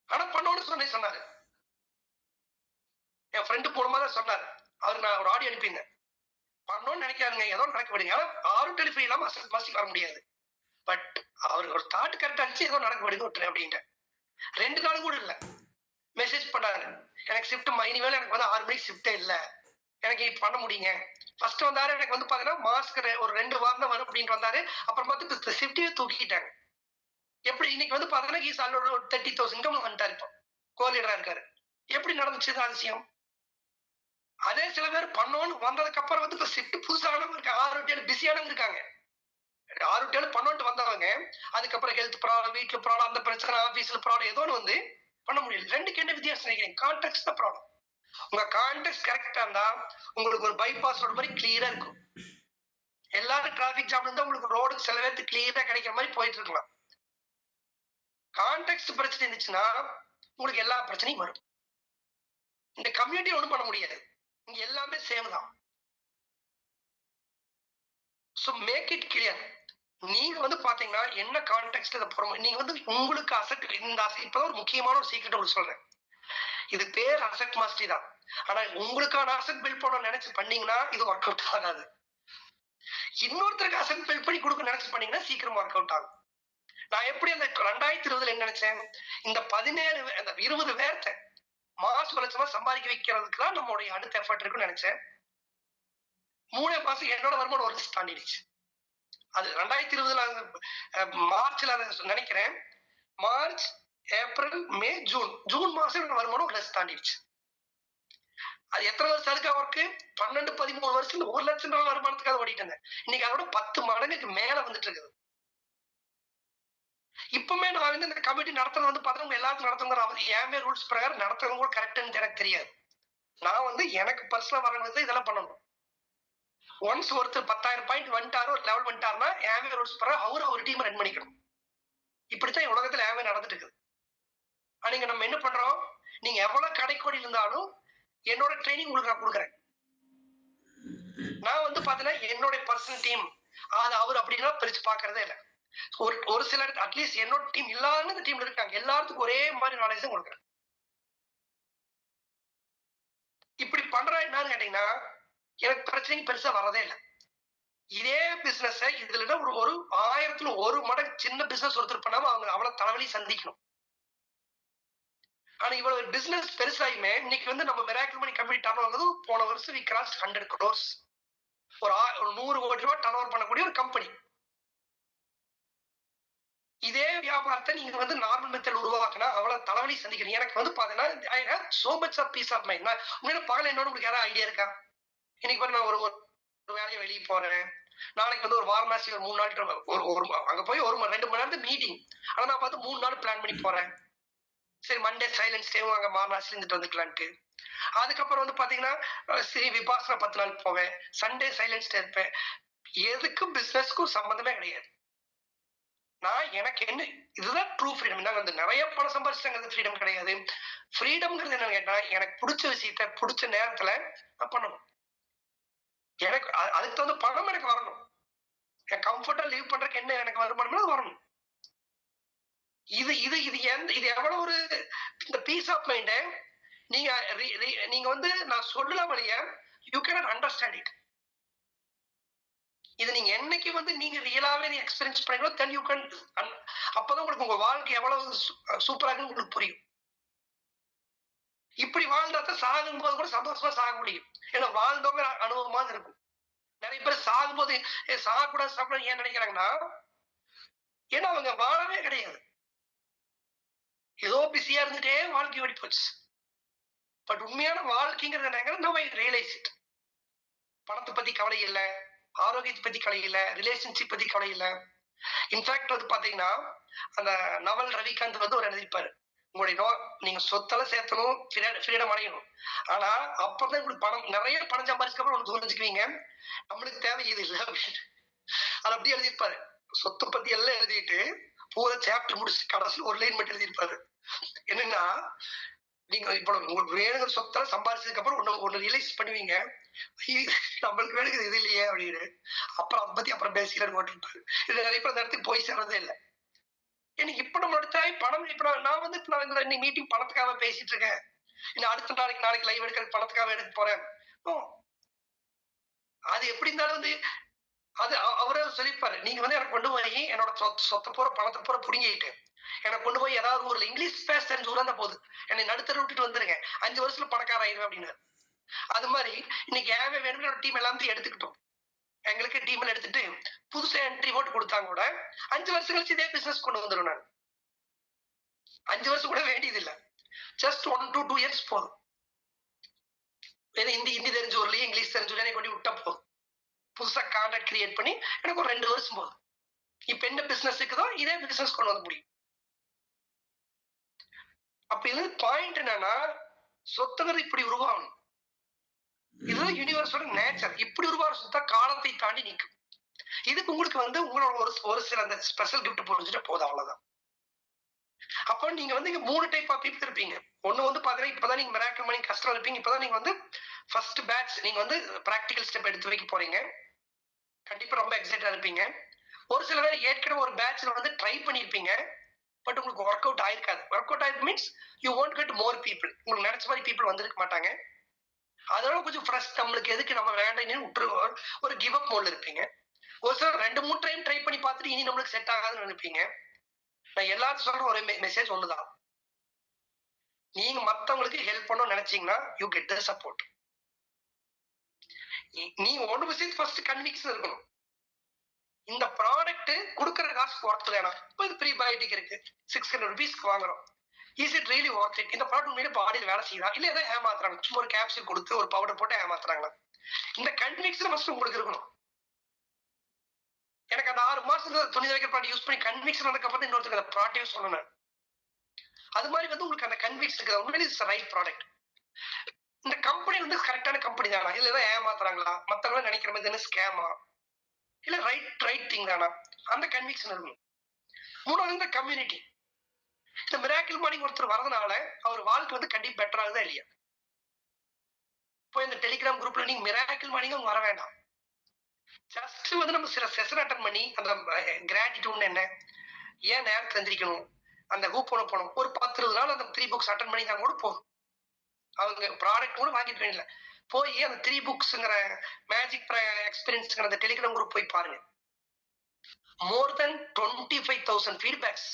ஆனா பண்ணோன்னு சொன்னாரு. என் ஃப்ரெண்டு மூலமா தான் சொன்னாரு. அவருக்கு நான் ஒரு ஆடியோ அனுப்பியிருந்தேன். பண்ணணும்னு நினைக்காதுங்க, ஏதோ நடக்க விடுங்க. ஆனா 6-7 ஃப்ரீ இல்லாம அசட் மாஸ்டருக்கு வர முடியாது. பட் அவர் ஒரு தாட் கரெக்டா இருந்துச்சு, ஏதோ நடக்க விடுங்க விட்டுறேன் அப்படின்ட்டு. 2 நாளும் கூட இல்ல மெசேஜ் பண்ணாரு, எனக்கு ஷிஃப்ட் இனிமேல் எனக்கு வந்து 6 மணிக்கு ஷிஃப்டே இல்ல, எனக்கு இப்ப பண்ண முடியுங்க. ஃபர்ஸ்ட் வந்தாரு, எனக்கு வந்து பாத்தீங்கன்னா மாஸ்க்கு ஒரு 2 வாரம் தான் வரும் அப்படின்னு வந்தாரு. அப்புறம் பார்த்து ஷிஃப்டே தூக்கிட்டாங்க. எப்படி இன்னைக்கு வந்து பாத்தீங்கன்னா ஈஸ் ஆல்ரெடி ஒரு 30,000 இன்கம் வந்துட்டாரு, இப்போ கோலீடரா இருக்காரு. எப்படி நடந்துச்சு அதிசயம்? அதே சில பேர் பண்ணோன்னு வந்ததுக்கு அப்புறம் வந்து இப்ப ஷிஃப்ட் புதுசானவங்க இருக்காங்க, 6-7 பிஸியானவங்க இருக்காங்க. 6-7 பண்ணோன்ட்டு வந்தவங்க அதுக்கப்புறம் ஹெல்த் ப்ராப்ளம், வீட்டுல ப்ராப்ளம், அந்த பிரச்சனை, ஆபீஸ்ல ப்ராப்ளம், ஏதோ ஒன்று வந்து பண்ண முடியல. ரெண்டுக்கு என்ன வித்தியாசம் நினைக்கிறீங்க? கான்டெக்ட் தான் ப்ராப்ளம். உங்க கான்டெக்ட் கரெக்டா இருந்தா உங்களுக்கு ஒரு பைபாஸ் ரோடு மாதிரி கிளியரா இருக்கும். எல்லாரும் டிராபிக் ஜாம் இருந்தா உங்களுக்கு ரோடு சில பேருக்கு கிளியரா கிடைக்கிற மாதிரி போயிட்டு இருக்கலாம். கான்டெக்ட் பிரச்சனை இருந்துச்சுன்னா உங்களுக்கு எல்லா பிரச்சனையும் வரும். இந்த கம்யூனிட்டி ஒண்ணும் பண்ண முடியாது, இங்க எல்லாமே சேம் தான். So make it clear. நீங்க வந்து பாத்தீங்கன்னா என்ன கான்டெக்ட் நீங்க வந்து உங்களுக்கு அசெட், இந்த இப்பதான் ஒரு முக்கியமான ஒரு சீக்ரெட் உங்களுக்கு சொல்றேன். இது பேர் அசெட் மாஸ்டரி தான். ஆனா உங்களுக்கான அசெட் பில்ட் பண்ண நினைச்சு பண்ணீங்கன்னா இது ஒர்க் அவுட் ஆகாது. இன்னொருத்தருக்கு அசெட் பில்ட் பண்ணி கொடுக்க நினைச்சு பண்ணீங்கன்னா சீக்கிரம் ஒர்க் அவுட் ஆகும். நான் எப்படி அந்த 2020 என்ன நினைச்சேன், இந்த 20 பேர்த்த மாசம் 1 லட்சமா சம்பாதிக்க வைக்கிறதுக்கு தான் நம்மளுடைய அடுத்த எஃபர்ட் இருக்குன்னு நினைச்சேன். 3 மாசம் என்னோட வருமானம் 1 லட்சம் தாண்டிடுச்சு. அது 2020 மார்ச்ல நினைக்கிறேன். மார்ச், ஏப்ரல், மே, ஜூன் மாசம் வருமானம் 1 லட்சம் தாண்டிடுச்சு. அது எத்தனை வருஷம் அதுக்காக ஒர்க்கு? 12-13 வருஷம் 1 லட்சம் ரூபாய் வருமானத்துக்காக ஓடிட்டு இருந்தேன். இன்னைக்கு அதோட 10 மடங்குக்கு மேல வந்துட்டு இருக்குது. இப்பவுமே நான் வந்து இந்த கமிட்டி நடத்துறது வந்து பார்த்தா எல்லாருக்கும் நடத்துங்க, ஏன் ரூல்ஸ் பிரகாரம் நடத்துறது கூட கரெக்ட்னு எனக்கு தெரியாது. நான் வந்து எனக்கு பர்சனலா வரணும் இதெல்லாம் பண்ணணும். ஒன்ஸ் ஒருத்தர் 10,000 பாயிண்ட் வந்துட்டாரு, ஒரு லெவல் வந்துட்டாருன்னா ஏன் ரூல்ஸ் பிரகாரம் அவர் டீம் ரன் பண்ணிக்கணும். இப்படித்தான் உலகத்துல ஏன் நடந்துட்டு இருக்குது. நீங்க நம்ம என்ன பண்றோம், நீங்க எவ்வளவு கடைக்கோடி இருந்தாலும் என்னோட ட்ரைனிங் உங்களுக்கு நான் கொடுக்குறேன். நான் வந்து பாத்தீங்கன்னா என்னோட பர்சனல் டீம் அது அவர் அப்படின்னா பிரிச்சு பாக்குறதே இல்லை. ஒரு சிலர் அட்லீஸ்ட் என்னோட டீம் இல்லாத டீம்ல இருக்காங்க, எல்லாத்துக்கும் ஒரே மாதிரி நாலேஜ் கொடுக்குறேன். இப்படி பண்ற என்னன்னு கேட்டீங்கன்னா எனக்கு பிரச்சனை பெருசா வரதே இல்லை. இதே பிசினஸ் இதுல ஒரு 1000த்துல 1 மடங்கு சின்ன பிசினஸ் ஒருத்தர் பண்ணாம அவங்க அவ்வளவு தலைவலி சந்திக்கணும். ஆனா இவ்வளவு பிசினஸ் பெருசாயுமே இன்னைக்கு வந்து நம்ம மிராக்கிள் மணி கம்பெனி டர்ன் ஓவர் போன வருஷம் we crossed 100 crores. ஒரு 100 கோடி ரூபாய் டர்ன் ஓவர் பண்ணக்கூடிய ஒரு கம்பெனி. இதே வியாபாரத்தை நீங்க வந்து நார்மல் மெத்தட் உருவாக்கினா அவ்வளவு தலைவலி சந்திக்கிறீங்க. எனக்கு வந்து பாத்தீங்கன்னா I have so much of peace of mind. உண்மையில பகல என்னோட உங்களுக்கு யாராவது ஐடியா இருக்கா? இன்னைக்கு நான் ஒரு வேலையை வெளியே போறேன், நாளைக்கு வந்து ஒரு வாரணாசி ஒரு 3 நாள் அங்க போய் 2 மணி நேரத்துக்கு மீட்டிங். ஆனா நான் பார்த்து 3 நாள் பிளான் பண்ணி போறேன். சரி மண்டே சைலன்ஸ் டேவும் அங்க மாநாசில இருந்துட்டு வந்துக்கலான்ட்டு. அதுக்கப்புறம் வந்து பாத்தீங்கன்னா ஸ்ரீ விபாசனா 10 நாள் போவேன். சண்டே சைலன்ஸ் டே இருப்பேன். எதுக்கும் பிசினஸ்க்கும் சம்பந்தமே கிடையாது. நான் எனக்கு என்ன இதுதான் ட்ரூ ஃப்ரீடம். நான் வந்து நிறைய பணம் சம்பாதிச்சிட்டாங்க ஃப்ரீடம் கிடையாது. ஃப்ரீடம்ங்கிறது என்னன்னு கேட்டா எனக்கு பிடிச்ச விஷயத்த பிடிச்ச நேரத்துல நான் பண்ணணும். எனக்கு அதுக்கு தகுந்த பணம் எனக்கு வரணும். என் கம்ஃபர்ட்டா லீவ் பண்றதுக்கு என்ன எனக்கு வருமானமோ அது வரணும். இது இது இது எந்த இது எவ்வளவு ஒரு இந்த பீஸ் ஆஃப் மைண்ட நீங்க நீங்க வந்து நான் சொல்லலாம் வழியா யூ கேன் அண்டர்ஸ்டாண்ட் இட். இது நீங்க என்னைக்கு வந்து நீங்க ரியலாவே நீ எக்ஸ்பீரியன்ஸ் பண்ணீங்களோ தென் யூ கேன் அப்பதான் உங்களுக்கு உங்க வாழ்க்கை எவ்வளவு சூப்பரா இருக்குன்னு உங்களுக்கு புரியும். இப்படி வாழ்ந்தாதான் சாகும் போது கூட சந்தோஷமா சாக முடியும். ஏன்னா வாழ்ந்தவங்க அனுபவமா இருக்கும். நிறைய பேர் சாகும்போது சாகக்கூடாது சாப்பிட ஏன் நினைக்கிறாங்கன்னா ஏன்னா அவங்க வாழவே கிடையாது. ஏதோ பிஸியா இருந்துட்டே வாழ்க்கை ஓடி போச்சு. பட் உண்மையான வாழ்க்கைங்கிறது என்னங்க நோ ஐ ரியலைஸ் இட். பணத்தை பத்தி கவலை இல்ல, ஆரோக்கியத்தை பத்தி கவலை இல்ல, ரிலேஷன்ஷிப் பத்தி கவலை இல்ல. இன்ஃபேக்ட் வந்து பாத்தீங்கன்னா அந்த நவல் ரவிகாந்த் வந்து ஒரு எழுதிப்பாரு. உங்களுடைய நீங்க சொத்தெல்லாம் சேர்த்தணும், ஃப்ரீடம் அடையணும். ஆனா அப்பதான் உங்களுக்கு பணம் நிறைய பணம் சம்பாதிச்சுக்கு அப்புறம் புரிஞ்சுக்குவீங்க நம்மளுக்கு தேவை இது இல்லை அப்படின்னு. அது அப்படியே எழுதியிருப்பாரு. சொத்தை பத்தி எல்லாம் எழுதிட்டு பூரா சாப்டர் முடிச்சு கடைசியில் ஒரு லைன் மட்டும் எழுதியிருப்பாரு. என்னன்னா நீங்க இப்ப உங்களுக்கு வேணுங்கிற சொத்தெல்லாம் சம்பாதிச்சதுக்கு அப்புறம் ஒண்ணு ரியலைஸ் பண்ணுவீங்க நம்மளுக்கு வேணுங்கிறது இது இல்லையே அப்படின்னு. அப்புறம் அதை பத்தி அப்புறம் பேசிக்கிறேன்னு ஓட்டிருப்பாரு. இது நிறைய பேர் அந்த இடத்துக்கு போய் சேர்றதே இல்லை. எனக்கு இப்ப நம்மளோட தேவை பணம். இப்ப நான் வந்து இன்னைக்கு மீட்டிங் பணத்துக்காக பேசிட்டு இருக்கேன். இன்னும் அடுத்த நாளைக்கு லைவ் எடுக்க பணத்துக்காக எடுக்க போறேன். அது எப்படி இருந்தாலும் வந்து அது அவரே சொல்லிப்பாரு. நீங்க வந்து எனக்கு கொண்டு போய் என்னோட சொத்தை போற பணத்தை போற புடுங்கிட்டு எனக்கு கொண்டு போய் ஏதாவது ஒரு இங்கிலீஷ் பேச தெரிஞ்சு உணர்ந்த போது என்னை நடுத்தர விட்டுட்டு வந்துருங்க 5 வருஷத்துல பணக்கார ஆயிடுவேன் அப்படின்னு. அது மாதிரி இன்னைக்கு ஏவே வேணும்னு டீம் எல்லாத்தையும் எடுத்துக்கிட்டோம். எங்களுக்கு டீம்ல எடுத்துட்டு புதுசா என்ட்ரி போட்டு கொடுத்தாங்க கூட 5 வருஷம் கழிச்சு இதே பிசினஸ் கொண்டு வந்துடும். நான் 5 வருஷம் கூட வேண்டியது இல்லை. ஜஸ்ட் 1 to 2 years போதும். ஹிந்தி தெரிஞ்ச ஊர்லயே இங்கிலீஷ் தெரிஞ்ச ஊர்லயே கொண்டு விட்டா போதும். புதுசா கான்ட்ராக்ட் கிரியேட் பண்ணி எனக்கு ஒரு 2 வருஷம் போதும். இப்ப என்ன பிசினஸ் இருக்குதோ இதே பிசினஸ் கொண்டு வந்து முடியும். அப்ப இது பாயிண்ட் என்னன்னா சொத்துங்கிறது இப்படி உருவாகணும். இதுதான் யூனிவர்ஸோட நேச்சர். இப்படி உருவாகிற சொத்தா காலத்தை தாண்டி நிற்கும். இதுக்கு உங்களுக்கு வந்து உங்களோட ஒரு சில அந்த ஸ்பெஷல் கிஃப்ட் புரிஞ்சுட்டு போதும், அவ்வளவுதான். அப்போ நீங்க வந்து இங்க 3 டைப் ஆஃப் பீப்புள் இருப்பீங்க. ஒண்ணு வந்து பாத்தீங்கன்னா இப்பதான் நீங்க மிராக்கிள் மணி கஷ்டம் இருப்பீங்க. இப்பதான் நீங்க வந்து ஃபர்ஸ்ட் பேட்ச் நீங்க வந்து பிராக்டிகல் ஸ்டெப் எடுத்து வைக்க போறீங்க. கண்டிப்பா ரொம்ப எக்ஸைட்டா இருப்பீங்க. ஒரு சில பேர் ஏற்கனவே ஒரு பேட்ச்ல வந்து ட்ரை பண்ணிருப்பீங்க. பட் உங்களுக்கு ஒர்க் அவுட் ஆயிருக்காது. ஒர்க் அவுட் ஆயிருக்கு means you want get more people. உங்களுக்கு நினைச்ச மாதிரி பீப்புள் வந்திருக்க மாட்டாங்க. அதனால கொஞ்சம் ஃப்ரெஷ் நம்மளுக்கு எதுக்கு நம்ம வேண்டாம்னு விட்டுருவோம். ஒரு கிவ் அப் மோட்ல இருப்பீங்க. ஒரு சில 2-3 டைம் ட்ரை பண்ணி பார்த்துட்டு இனி நம்மளுக்கு செட் ஆகாதுன்னு நினைப்பீங்க. நான் எல்லாத்தையும் சொல்ற ஒரு மெசேஜ் ஒண்ணுதான். நீங்க மத்தவங்களுக்கு ஹெல்ப் பண்ணணும்னு நினைச்சீங்கன்னா யூ கெட் த சப்போர்ட். நீங்க ஒண்ணு விஷயத்து ஃபர்ஸ்ட் கன்விக்ஷன் இருக்கணும். இந்த ப்ராடக்ட் கொடுக்குற காசுக்கு ஒர்த் வேணாம். இப்போ இது ப்ரீபயோட்டிக் இருக்கு 600 rupeesக்கு வாங்குறோம். Is it really worth it? இந்த ப்ராடக்ட் உண்மையிலே பாடியில் வேலை செய்யுதா இல்ல ஏதாவது ஏமாத்துறாங்க? சும்மா ஒரு கேப்சூல் கொடுத்து ஒரு பவுடர் போட்டு ஏமாத்துறாங்களா? இந்த கன்விக்ஷன் ஃபர்ஸ்ட் உங்களுக்கு இருக்கணும். எனக்கு அந்த 6 மாசத்துல துணி துவைக்கிற ப்ராடக்ட் யூஸ் பண்ணி கன்விக்ஷன் அதுக்கப்புறம் இன்னொருத்தருக்கு அந்த ப்ராடக்ட் சொல்லணும். அது மாதிரி வந்து உங்களுக்கு அந்த கன்விக்ஷன் இருக்குது. உண்மையிலே இட்ஸ் ரைட் ப்ராடக்ட். இந்த கம்பெனி வந்து கரெக்டான கம்பெனி தானா இல்ல ஏதாவது ஏமாத்துறாங்களா? மத்தவங்க நினைக்கிற மாதிரி தானே ஸ்கேமா இல்ல ரைட் திங் தானா? அந்த கன்விக்ஷன் இருக்கணும். மூணாவது இந்த கம்யூனிட்டி. இந்த மிராக்கிள் மார்னிங் ஒருத்தர் வரதுனால அவர் வாழ்க்கை வந்து கண்டிப்பா பெட்டர் ஆகுதா இல்லையா? இப்போ இந்த டெலிகிராம் குரூப்ல நீங்க மிராக்கிள் மார்னிங் வர வேண்டாம். ஜஸ்ட் வந்து நம்ம சில செஷன் அட்டன் பண்ணி அந்த கிராட்டிடியூட் என்ன, ஏன் நேரத்தில் எந்திரிக்கணும், அந்த ஹூப் போனோம் ஒரு 10-20 நாள் அந்த 3 books அட்டன் பண்ணி தான் கூட போதும். அவங்க ப்ராடக்ட் கூட வாங்கிட்டு வேண்டிய போய் அந்த 3 booksங்கிற மேஜிக் எக்ஸ்பீரியன்ஸ்ங்கிற அந்த டெலிகிராம் குரூப் போய் பாருங்க. மோர் தென் 25,000 ஃபீட்பேக்ஸ்.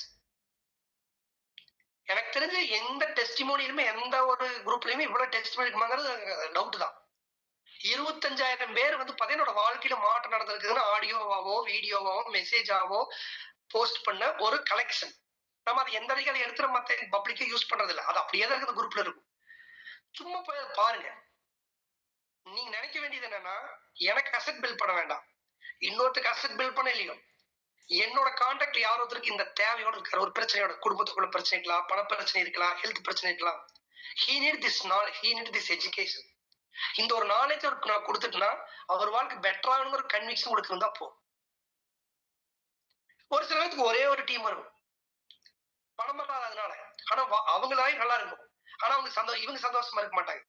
எனக்கு தெரிஞ்சு எந்த டெஸ்டிமோனியிலுமே எந்த ஒரு குரூப்லயுமே இவ்வளவு டெஸ்டிமோனி இருக்குமாங்கிறது டவுட் தான். 25,000 பேர் வந்து என்னோட வாழ்க்கையில மாற்றம் நடந்திருக்குதுன்னு ஆடியோவாவோ வீடியோவாவோ மெசேஜாவோ போஸ்ட் பண்ண ஒரு கலெக்ஷன். நம்ம அதை எந்த வரைக்கும் அதை எடுத்து நம்ம பப்ளிக்கா யூஸ் பண்றது இல்லை. அது அப்படியே தான் இருக்கிற குரூப்ல இருக்கும். சும்மா போய் அதை பாருங்க. நீங்க நினைக்க வேண்டியது என்னன்னா எனக்கு அசெட் பில்ட் பண்ண வேண்டாம், இன்னொருத்துக்கு அசெட் பில்ட் பண்ண இல்லையோ என்னோட கான்டாக்ட் யார் ஒருத்தருக்கு இந்த தேவையோட இருக்காரு, ஒரு பிரச்சனையோட, குடும்பத்துக்குள்ள பிரச்சனை இருக்கலாம், பண பிரச்சனை இருக்கலாம், ஹெல்த் பிரச்சனை இருக்கலாம். he need this knowledge, he need this education. இந்த ஒரு நாலேஜ் அவருக்கு நான் கொடுத்துட்டேன்னா அவர் வாழ்க்கை பெட்டரான ஒரு கன்விக்ஷன் உங்களுக்கு இருந்தா போ. ஒரு சில பேருக்கு ஒரே ஒரு டீம் வரும், பணம் வராதனால, ஆனா அவங்களாவே நல்லா இருக்கும், ஆனா அவங்க இவங்க சந்தோஷமா இருக்க மாட்டாங்க.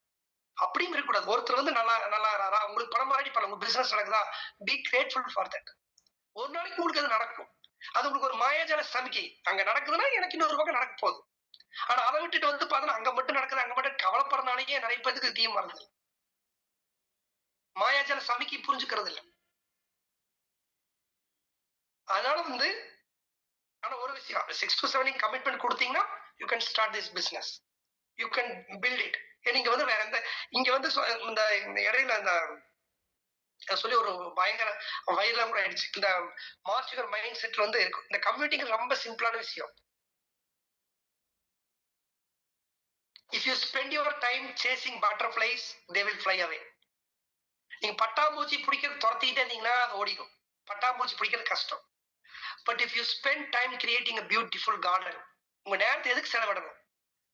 அப்படியும் இருக்கக்கூடாது. ஒருத்தர் வந்து நல்லா நல்லா உங்களுக்கு பணம் மாறி பண்ண, உங்க பிசினஸ் நடக்குதா, பி கிரேட்ஃபுல் ஃபார் தட். ஒரு நாளைக்கு உங்களுக்கு அது நடக்கும், அது உங்களுக்கு ஒரு மாயாஜால சமிக்கை. அங்க நடக்குதுன்னா எனக்கு இன்னொரு பக்கம் நடக்க போகுது. ஆனா அதை விட்டுட்டு வந்து பார்த்தா அங்க மட்டும் நடக்குது, அங்க மட்டும் கவலைப்படுறதுனாலேயே நிறைய பேருக்கு தீம் வருது. மாயாஜால சமிக்கை புரிஞ்சுக்கிறது இல்லை. அதனால வந்து ஆனா ஒரு விஷயம், 6 to 7 கமிட்மெண்ட் கொடுத்தீங்கன்னா you can start this business, you can build it. நீங்க வந்து வேற எந்த இங்க வந்து இந்த இடையில இந்த சொல்லி ஒரு பயங்கர வைரலா கூட ஆயிடுச்சு. இந்த மாஸ்டர் மைண்ட் செட்ல வந்து இருக்கும். இந்த கம்யூனிட்டிக்கு ரொம்ப சிம்பிளான விஷயம். If you spend your time chasing butterflies, they will fly away. நீங்க பட்டாம்பூச்சி பிடிக்கிறது துரத்திட்டே இருந்தீங்கன்னா அது ஓடிடும். பட்டாம்பூச்சி பிடிக்கிறது கஷ்டம். But if you spend time creating a beautiful garden, உங்க நேரத்தை எதுக்கு செலவிடணும்?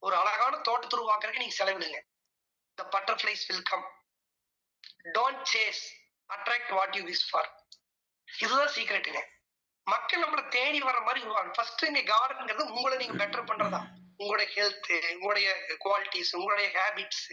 ஒரு அழகான தோட்டத்தை உருவாக்குறதுக்கு நீங்க செலவிடுங்க. The butterflies will come. Don't chase, attract what you wish for. இதுதான் சீக்ரெட்டுங்க. மக்கள் நம்மளை தேடி வர மாதிரி உருவாங்க. ஃபர்ஸ்ட் இங்க கார்டன்ங்கிறது உங்களை நீங்க பெட்டர் பண்றதா, உங்களுடைய ஹெல்த், உங்களுடைய குவாலிட்டிஸ், உங்களுடைய ஹேபிட்ஸ்.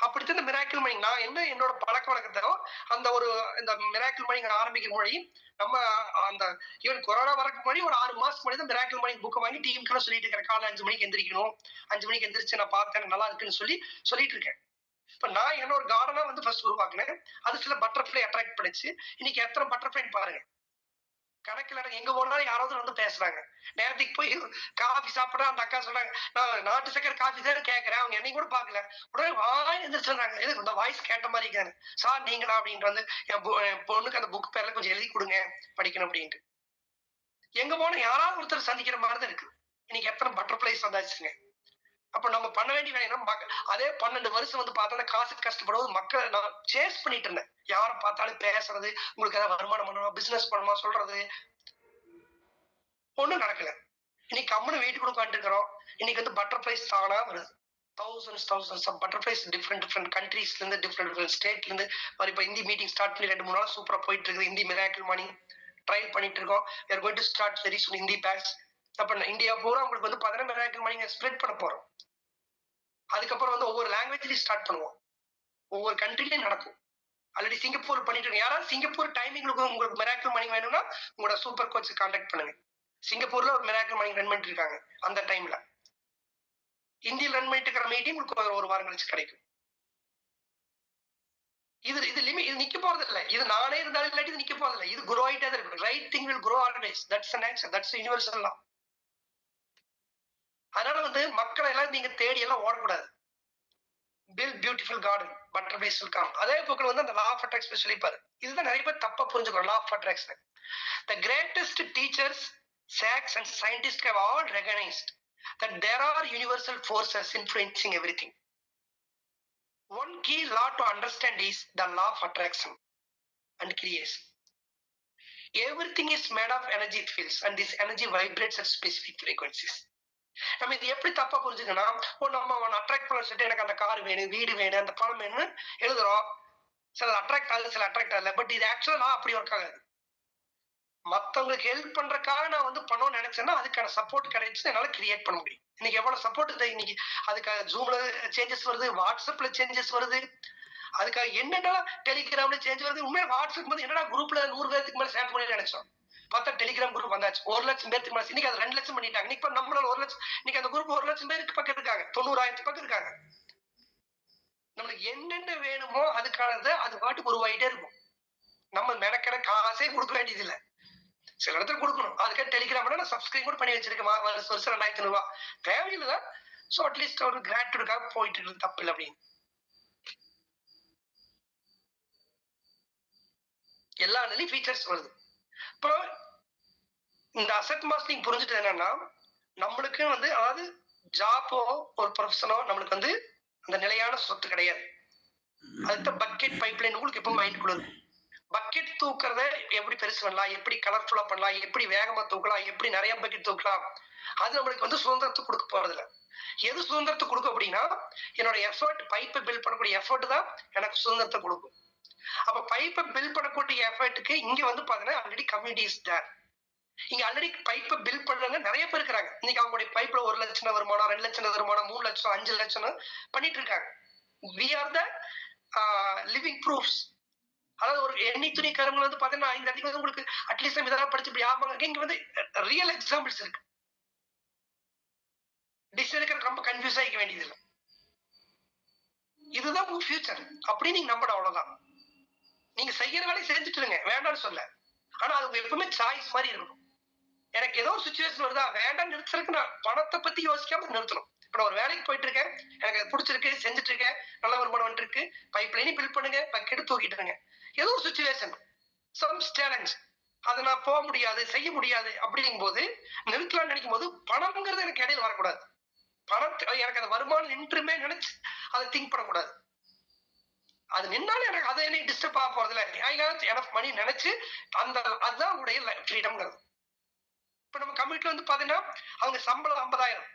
அப்படித்தான் இந்த மிராக்கிள் மணி. நான் என்ன என்னோட பழக்க வழக்கத்தோ அந்த ஒரு இந்த மிராக்கிள் மணி ஆரம்பிக்கிற மொழி நம்ம அந்த ஈவன் கொரோனா வரக்கு முன்னாடி ஒரு 6 மாசம் முன்னாடி தான் மிராக்கிள் மணி புக்கை வாங்கி டீமுக்கெல்லாம் சொல்லிட்டு இருக்கேன். காலை 5 மணிக்கு எந்திரிக்கணும், 5 மணிக்கு எந்திரிச்சு நான் பார்த்தேன் நல்லா இருக்குன்னு சொல்லிட்டு இருக்கேன். இப்ப நான் என்னோட கார்டனா வந்து ஃபர்ஸ்ட் உருவாக்குனேன். அது சில பட்டர்ஃபிளை அட்ராக்ட் பண்ணிச்சு. இன்னைக்கு எத்தனை பட்டர்ஃபிளை பாருங்க, கணக்கில் எங்க போனாலும் யாராவது வந்து பேசுறாங்க. நேரத்துக்கு போய் காஃபி சாப்பிட அந்த அக்கா சொல்றாங்க, நான் நாட்டு சக்கரை காஃபி தான் கேட்கறேன், அவங்க என்னையும் கூட பாக்கல, உடனே வாய் எந்திரிச்சுறாங்க. எதுக்கு இந்த வாய்ஸ் கேட்ட மாதிரி இருக்காரு சார் நீங்களா அப்படின்ட்டு வந்து என் பொண்ணுக்கு அந்த புக் பேர்ல கொஞ்சம் எழுதி கொடுங்க படிக்கணும் அப்படின்ட்டு. எங்க போனா யாராவது ஒருத்தர் சந்திக்கிற மாதிரி தான் இருக்கு. இன்னைக்கு எத்தனை பட்டர்ஃபிளைஸ் வந்தாச்சுங்க. அப்ப நம்ம பண்ண வேண்டிய வேலை அதே 12 வருஷம் வந்து பார்த்தா காசு கஷ்டப்படுவது மக்களை நான் சேஸ் பண்ணிட்டு இருந்தேன். யாரை பார்த்தாலும் பேசுறது, உங்களுக்கு ஏதாவது வருமானம் பண்ணணும், பிசினஸ் பண்ணணுமா சொல்றது, ஒண்ணும் நடக்கல. இன்னைக்கு கம்முன்னு வீட்டுக்குள்ள உட்காந்துட்டு இருக்கிறோம். இன்னைக்கு வந்து பட்டர்ஃபிளைஸ் தானா வருது. thousands ஆஃப் பட்டர்ஃபிளைஸ் டிஃப்ரெண்ட் கண்ட்ரீஸ்ல இருந்து, டிஃப்ரெண்ட் ஸ்டேட்ல இருந்து. இப்ப ஹிந்தி மீட்டிங் ஸ்டார்ட் பண்ணி 2-3 நாள் சூப்பரா போயிட்டு இருக்குது. ஹிந்தி மிராக்கிள் மணி ட்ரையல் பண்ணிட்டு இருக்கோம். we are going to start very soon Hindi batch. அப்ப இந்தியா பூரா உங்களுக்கு வந்து 15 மிராக்கிள் மணி ஸ்ப்ரெட் பண்ண போறோம். அதுக்கப்புறம் வந்து ஒவ்வொரு லாங்குவேஜ்லயும் ஸ்டார்ட் பண்ணுவோம். ஒவ்வொரு கண்ட்ரிலையும் நடக்கும். ஆல்ரெடி சிங்கப்பூர் பண்ணிட்டு இருக்கோம். யாராவது சிங்கப்பூர் டைமிங்ல உங்களுக்கு மிராக்கிள் மணி வேணும்னா உங்களோட சூப்பர் கோச் கான்டாக்ட் பண்ணுங்க. சிங்கப்பூர்ல ஒரு மிராக்கிள் மணி ரன் பண்ணிட்டு இருக்காங்க. அந்த டைம்ல இந்தியில் ரன் பண்ணிட்டு இருக்கிற மீட்டிங் உங்களுக்கு ஒரு வாரம் கழிச்சு கிடைக்கும். இது லிமிட், இது நிக்க போறது இல்ல. இது நானே இருந்தாலும் இல்லாட்டி இது நிக்க போறது இல்ல. இது குரோ ஆயிட்டே தான் இருக்கு. Right thing will grow always. That's the nature. That's the universal law. அதனால வந்து மக்களை எல்லாம் நீங்க தேடி எல்லாம் ஓடக்கூடாது. Build beautiful garden, butterflies will come. அதே போக்குல வந்து அந்த லா ஆஃப் அட்ராக்ஷன் சொல்லிப்பாரு. இதுதான் நிறைய பேர் தப்பா புரிஞ்சுக்கிறோம். Law of attraction. The greatest teachers, scientists and scientists have all recognized that there are universal forces influencing everything. One key law to understand is the law of attraction and creation. Everything is made of energy fields and this energy vibrates at specific frequencies. நம்ம இது எப்படி தப்பா புரிஞ்சுக்கணும், நம்ம அட்ராக்ட் பண்ண சொல்லிட்டு எனக்கு அந்த கார் வேணும், வீடு வேணும், அந்த பணம் வேணும்னு எழுதுறோம். சில அட்ராக்ட் ஆகுது, சில அட்ராக்ட் ஆகல. பட் இது ஆக்சுவலா அப்படி ஒர்க் ஆகாது. மத்தவங்களுக்கு ஹெல்ப் பண்றதுக்காக நான் வந்து பண்ணணும்னு நினைச்சேன்னா அதுக்கான சப்போர்ட் கிடைச்சு என்னால கிரியேட் பண்ண முடியும். இன்னைக்கு எவ்வளவு சப்போர்ட் இன்னைக்கு அதுக்காக ஜூம்ல சேஞ்சஸ் வருது, வாட்ஸ்அப்ல சேஞ்சஸ் வருது, அதுக்காக என்னென்னலாம் டெலிகிராம்ல சேஞ்ச் வருது. உண்மையா வாட்ஸ்அப் வந்து என்னடா குரூப்ல 100 பேருக்கு மேல ஷேர் பண்ணி நினைச்சோம். பார்த்தா டெலிகிராம் குரூப் வந்தாச்சு. 1 லட்சம் பேருக்கு மேல. இன்னைக்கு அது 2 லட்சம் பண்ணிட்டாங்க. இன்னைக்கு நம்மளால 1 லட்சம், இன்னைக்கு அந்த குரூப் 1 லட்சம் பேருக்கு பக்கம் இருக்காங்க, 90,000 பக்கம் இருக்காங்க. நம்மளுக்கு என்னென்ன வேணுமோ அதுக்கானது அது பாட்டுக்கு உருவாயிட்டே இருக்கும். நம்ம மெனக்கெட காசே கொடுக்க வேண்டியது இல்லை. சில இடத்துல கொடுக்கணும். அதுக்காக டெலிகிராம்ல நான் சப்ஸ்கிரைப் கூட பண்ணி வச்சிருக்கேன். வருஷம் 2,500 ரூபாய் தேவையில்லை. சோ அட்லீஸ்ட் ஒரு கிராட்டியூடுக்காக போயிட்டு இருக்கு, தப்பு இல்லை அப்படின்னு. எல்லா நிலையும் ஃபீச்சர்ஸ் வருது. இப்போ இந்த அசெட் மாஸ்டரிங் புரிஞ்சுட்டு என்னன்னா, நம்மளுக்கு வந்து அதாவது ஜாப்போ ஒரு ப்ரொஃபஷனோ நம்மளுக்கு வந்து அந்த நிலையான சொத்து கிடையாது. அதுக்கு பக்கெட் பைப்லைன் உங்களுக்கு எப்போ மைண்டுக்குள்ள இருக்கும். பக்கெட் தூக்குறத எப்படி பெருசு பண்ணலாம், எப்படி கலர்ஃபுல்லா பண்ணலாம், எப்படி வேகமா தூக்கலாம், எப்படி நிறைய பக்கெட் தூக்கலாம், அது நம்மளுக்கு வந்து சுதந்திரத்தை கொடுக்க போறது இல்ல. எது சுதந்திரத்தை கொடுக்கும் அப்படின்னா, என்னோட எஃபர்ட், பைப்பை பில்ட் பண்ணக்கூடிய எஃபர்ட் தான் எனக்கு சுதந்திரத்தை கொடுக்கும். அப்ப பைப்பை பில்ட் பண்ணக்கூடிய எஃபர்ட்டுக்கு இங்க வந்து பாத்தீங்கன்னா ஆல்ரெடி கம்யூனிட்டி இஸ் தேர். இங்க ஆல்ரெடி பைப்பை பில்ட் பண்றவங்க நிறைய பேர் இருக்கிறாங்க. இன்னைக்கு அவங்களுடைய பைப்ல 1 லட்சம் வருமானம், 2 லட்சம் வருமானம், 3 லட்சம், 5 லட்சம் பண்ணிட்டு இருக்காங்க. we are the living proofs. அதாவது ஒரு எண்ணெய் துணி கரும்புல வந்து பாத்தீங்கன்னா இந்த இடத்துக்கு வந்து உங்களுக்கு அட்லீஸ்ட் இதெல்லாம் படிச்சு இப்படி ஆமாங்க இங்க வந்து ரியல் எக்ஸாம்பிள்ஸ் இருக்கு. டிசிஷன் எடுக்க ரொம்ப கன்ஃபியூஸ் ஆகிக்க வேண்டியது இல்லை. இதுதான் உங்க ஃபியூச்சர் அப்படின்னு நீங்க நம்பணும், அவ்வளவுதான். நீங்க செய்யற வேலையை செஞ்சுட்டு இருங்க, வேண்டாம்னு சொல்ல. ஆனா அது உங்க எப்பவுமே சாய்ஸ் மாதிரி இருக்கணும். எனக்கு ஏதோ ஒரு சுச்சுவேஷன் வருதா, வேண்டாம் நிறுத்துறதுக்கு நான் பணத்தை பத்தி யோசிக்காம நிறுத்தணும். இப்ப நான் ஒரு வேலைக்கு போயிட்டு இருக்கேன், எனக்கு பிடிச்சிருக்கு, செஞ்சுட்டு இருக்கேன், நல்ல வருமானம் இருக்கு, பைப் லைன் பில்ட் பண்ணுங்க, பக்கெட் தூக்கிட்டு இருங்க. ஏதோ ஒரு சுச்சுவேஷன், சம் சேலஞ்ச், அதை நான் போக முடியாது, செய்ய முடியாது அப்படிங்கும் போது நிறுத்தலாம்னு நினைக்கும் போது பணம்ங்கிறது எனக்கு இடையில வரக்கூடாது. பணத்தை எனக்கு அந்த வருமானம் நின்றுமே நினைச்சு அதை திங்க் பண்ணக்கூடாது. அது நின்னாலும் எனக்கு அதை என்ன டிஸ்டர்ப் ஆக போறது இல்லை. எனஃப் மணி நினைச்சு அந்த அதுதான் உடைய ஃப்ரீடம்ங்கிறது. இப்ப நம்ம கம்யூனிட்டி வந்து பாத்தீங்கன்னா அவங்க சம்பளம் 50,000,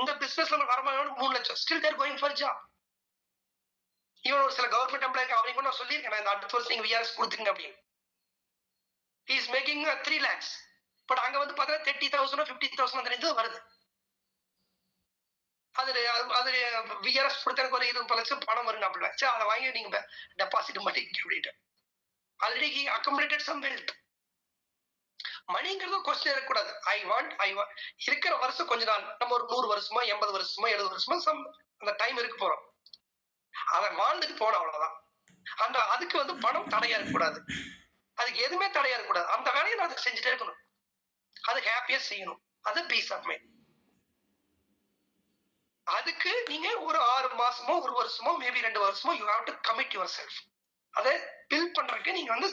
இந்த பிசினஸ்ல வருமானம் 3 லட்சம், still they're going for job. இவன் ஒரு சில கவர்மெண்ட் எம்ப்ளாய்க்கு அவங்க நான் சொல்லியிருக்கேன், இந்த அடுத்த வருஷம் நீங்க விஆர்எஸ் கொடுத்துங்க அப்படின்னு. he is making 3 lakhs, but அங்க வந்து பாத்தீங்கன்னா 30,000 50,000 அந்த ரேஞ்ச் வருது. அது விஆர்எஸ் கொடுத்த ஒரு 20 லட்சம் பணம் வருங்க அப்படின்னா சரி அதை வாங்கி நீங்க டெபாசிட் பண்ணிக்க அப்படின்ட்டு already he accumulated some wealth. மணிங்கிறது கொஸ்டின் இருக்கக்கூடாது. ஐ வாண்ட் இருக்கிற வருஷம் கொஞ்ச நாள், நம்ம ஒரு 100 வருஷமா 80 வருஷமா 70 வருஷமா அந்த டைம் இருக்கு போறோம், அதை வாழ்ந்துட்டு போனோம், அவ்வளவுதான். அந்த அதுக்கு வந்து பணம் தடையா இருக்கக்கூடாது, அதுக்கு எதுவுமே தடையா இருக்கக்கூடாது. அந்த வேலையை நான் செஞ்சுட்டே இருக்கணும், அது ஹாப்பியா செய்யணும், அது பீஸ் ஆஃப் மைண்ட். அதுக்கு நீங்க ஒரு 6 மாசமோ 1 வருஷமோ மேபி 2 வருஷமோ you have to commit your self. அதை பில்ட் பண்றதுக்கு நீங்க வந்து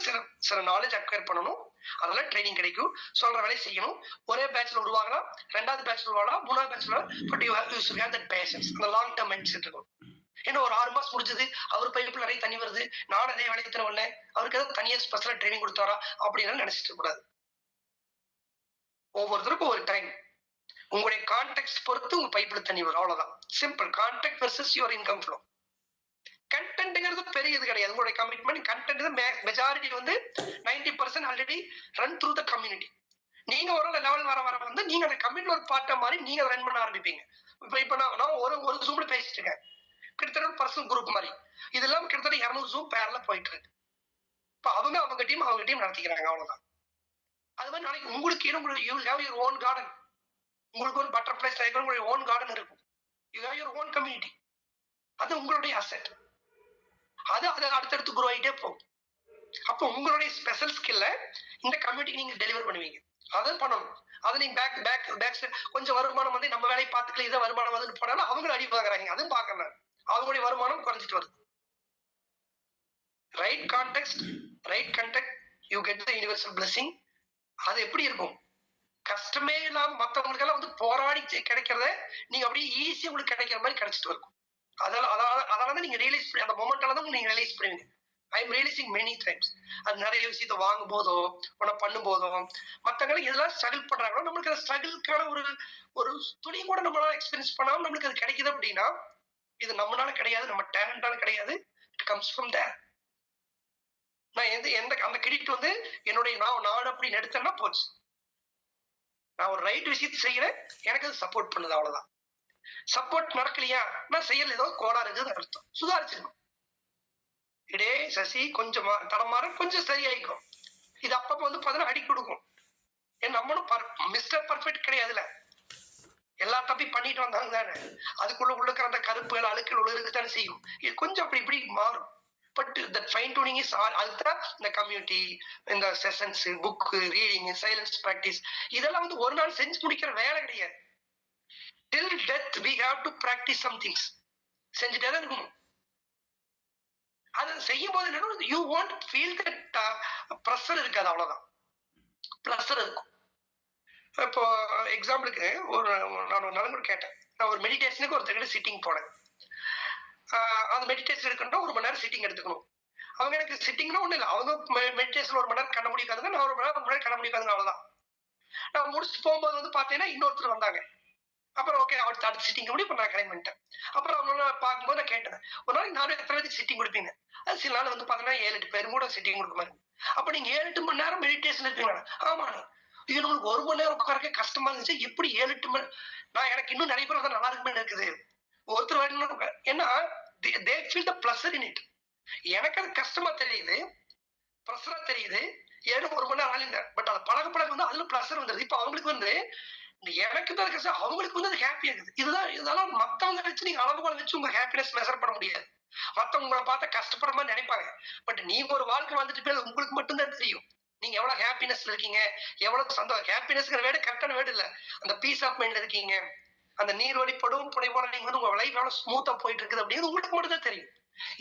சில நாலேஜ் அக்வயர் பண்ணணும், அதெல்லாம் ட்ரைனிங் கிடைக்கும், சொல்ற வேலையை செய்யணும். ஒரே பேட்ச்ல உருவாகலாம், 2வது பேட்ச்ல உருவாகலாம், 3வது பேட்ச்ல, but you have that patience, அந்த லாங் டர்ம் மைண்ட் செட் இருக்கும். ஏன்னா ஒரு 6 மாசம் முடிஞ்சது, அவர் பைப்புல நிறைய தண்ணி வருது, நானும் அதே வேலையை தர உடனே அவருக்கு ஏதாவது தனியா ஸ்பெஷலா ட்ரைனிங் கொடுத்தாரா அப்படின்னு நினைச்சிட்டு கூடாது. ஒவ்வொருத்தருக்கும் ஒரு டைம், உங்களுடைய கான்டெக்ட் பொறுத்து உங்க பைப்புல தண்ணி வரும், அவ்வளவுதான். சிம்பிள். Contact versus your income flow. கண்டென்ட்ங்கிறது பெரியது கிடையாது. உங்களுடைய கமிட்மெண்ட் கண்டென்ட் மெஜாரிட்டி வந்து 90% already run through the community. நீங்க ஒரு லெவல் வர வர வந்து நீங்க அந்த கம்யூனிட்டி ஒரு பார்ட்ட மாதிரி நீங்க ரன் பண்ண ஆரம்பிப்பீங்க. இப்ப நான் ஒரு ஜூம்ல பேசிட்டு இருக்கேன், கிட்டத்தட்ட ஒரு பர்சனல் குரூப் மாதிரி. இதெல்லாம் கிட்டத்தட்ட 200 ஜூம் பேர்ல போயிட்டு இருக்கு. இப்ப அவங்க டீம் நடத்திக்கிறாங்க, அவ்வளவுதான். அது மாதிரி நாளைக்கு உங்களுக்கு you have your own garden, உங்களுக்கு ஒரு பட்டர்ஃப்ளை சைக்கிள், உங்களுடைய ஓன் கார்டன் இருக்கும், you have your own community, அது உங்களுடைய அசெட். அது அடுத்தடுத்து குரோ ஆகிட்டே போகும். அப்போ உங்களுடைய ஸ்பெஷல் ஸ்கில்ல இந்த கம்யூனிட்டிக்கு நீங்க டெலிவர் பண்ணுவீங்க, அதை பண்ணணும். அதை நீங்க பேக் கொஞ்சம் வருமானம் வந்து நம்ம வேலையை பார்த்துக்கல, இதை வருமானம் வந்து போனாலும் அவங்க அடி பாக்குறாங்க, அதுவும் பார்க்கணும். அவங்களுடைய வருமானம் குறைஞ்சிட்டு வருது. Right contact, right contact, you get the universal blessing. அது எப்படி இருக்கும்? கஷ்டமே இல்லாம மற்றவங்களுக்கு எல்லாம் வந்து போராடி கிடைக்கிறத நீங்க அப்படியே ஈஸியா உங்களுக்கு கிடைக்கிற மாதிரி கிடைச்சிட்டு இருக்கும். அதனால நீங்க ரியலைஸ் பண்ணி அந்த மொமெண்ட்ல தான் நீங்க ரியலைஸ் பண்ணுவீங்க. I am realising many times. அது நிறைய விஷயத்த வாங்கும் போதோ பண்ணும் போதோ மற்றவங்க இதெல்லாம் ஸ்ட்ரகிள் பண்றாங்களோ நம்மளுக்கு அந்த ஸ்ட்ரகிளுக்கான ஒரு துணி கூட நம்மளால எக்ஸ்பீரியன்ஸ் பண்ணாம நம்மளுக்கு அது கிடைக்குது அப்படின்னா இது நம்மளால கிடையாது, நம்ம டேலண்டால கிடையாது. இட் கம்ஸ் ஃப்ரம் தேர். நான் அந்த கிரெடிட் வந்து என்னுடைய நான் அப்படி எடுத்தேன்னா போச்சு. நான் ஒரு ரைட் விஷயத்தை செய்யறேன், எனக்கு அது சப்போர்ட் பண்ணுது, அவ்வளவுதான். சப்போர்ட் நடக்கலையா, நான் செய்யல, ஏதோ கோளாறு இருக்குன்னு அர்த்தம். சுதாரிச்சிடணும். இடே சசி கொஞ்சம் தடமாற கொஞ்சம் சரியாயிக்கும். இது அப்பப்போ வந்து பார்த்தீங்கன்னா அடி கொடுக்கும். நம்மளும் மிஸ்டர் பர்ஃபெக்ட் கிடையாதுல, எல்லா தப்பையும் பண்ணிட்டு வந்தாங்க தானே. அதுக்குள்ள அந்த கருப்புகள் அழுக்கள் இருக்குதானே செய்யும். இது கொஞ்சம் அப்படி இப்படி மாறும். But that fine tuning is all. அதுதான் இந்த கம்யூனிட்டி, இந்த sessions, book reading, silence practice, இதெல்லாம் வந்து ஒரு நாள் செஞ்சு முடிக்கிற வேலை கிடையாது. Till death we have to practice some things. செஞ்சுட்டே தான் இருக்கணும். அதை செய்யும் போது என்ன, you want feel that pressure இருக்காது, அவ்வளவுதான். ப்ரெஷர் இருக்கும். இப்போ எக்ஸாம்பிளுக்கு நான் ஒரு நலங்குடி கேட்டேன். நான் ஒரு மெடிடேஷனுக்கு ஒருத்தர்கிட்ட சிட்டிங் போனேன். அந்த மெடிடேஷன் எடுக்கணும்னா 1 மணி நேரம் சிட்டிங் எடுத்துக்கணும். அவங்க எனக்கு சிட்டிங்னா ஒண்ணு இல்ல. அவங்க மெடிடேஷன் 1 மணி நேரம் கண்ண மூடிக்காதுங்க. நான் 1 மணி நேரம் முன்னாடி கண்ண மூடிக்காதுங்க அவ்வளவுதான். நான் முடிச்சுட்டு போகும்போது வந்து பாத்தீங்கன்னா இன்னொருத்தர் வந்தாங்க. அப்புறம் ஓகே அடுத்த சிட்டிங் கூட இப்ப நான் கிளம்பி வந்துட்டேன். அப்புறம் அவங்க பார்க்கும்போது நான் கேட்டேன். ஒரு நாளைக்கு நானும் எத்தனை பேருக்கு சிட்டிங் கொடுப்பீங்க? அது சில நாள் வந்து பாத்தீங்கன்னா 7, 8 பேரும் கூட சிட்டிங் கொடுக்க மாதிரி. அப்ப நீங்க 7, 8 மணி நேரம் மெடிடேஷன் இருப்பீங்களா? ஆமா. இது நம்மளுக்கு 1 மணி நேரம் உட்காரக்கே கஷ்டமா இருந்துச்சு. எப்படி 7, 8 மணி நான் எனக்கு இன்னும் நிறைய பேர் வந்து நல்லா இருக்குமே இருக்குது. ஒருத்தர் வரணும் ஏன்னா they feel the pleasure in it. எனக்கு அது கஷ்டமா தெரியுது, ப்ரெஷரா தெரியுது. ஏன்னா 1 மணி நேரம் ஆளிங்க. பட் அது பழக வந்து அதுல பிளஷர் வந்துருது. இப்ப அவங்களுக்கு வந்து எனக்கு தான் கஷ்டம், அவங்களுக்கு வந்து அது ஹாப்பியா இருக்குது. இதெல்லாம் மத்தவங்க வச்சு நீங்க அளவுகோலை வச்சு உங்க ஹாப்பினஸ் மெஷர் பண்ண முடியாது. மத்தவங்க உங்களை பார்த்தா கஷ்டப்படுற மாதிரி நினைப்பாங்க. பட் நீங்க ஒரு வாழ்க்கை வாழ்ந்துட்டு போய் உங்களுக்கு மட்டும்தான் தெரியும். நீங்க எவ்வளவு ஹாப்பினஸ்ல இருக்கீங்க, எவ்வளவு சந்தோஷம். ஹாப்பினஸ்ங்கிற வேர்டு கரெக்டான வேர்டு இல்ல. அந்த பீஸ் ஆஃப் மைண்ட்ல இருக்கீங்க. அந்த நீர்வழி படும் புனை போல நீங்க வந்து உங்க லைஃப் எவ்வளவு ஸ்மூத்தா போயிட்டு இருக்குது அப்படின்னு உங்களுக்கு மட்டும் தான் தெரியும்.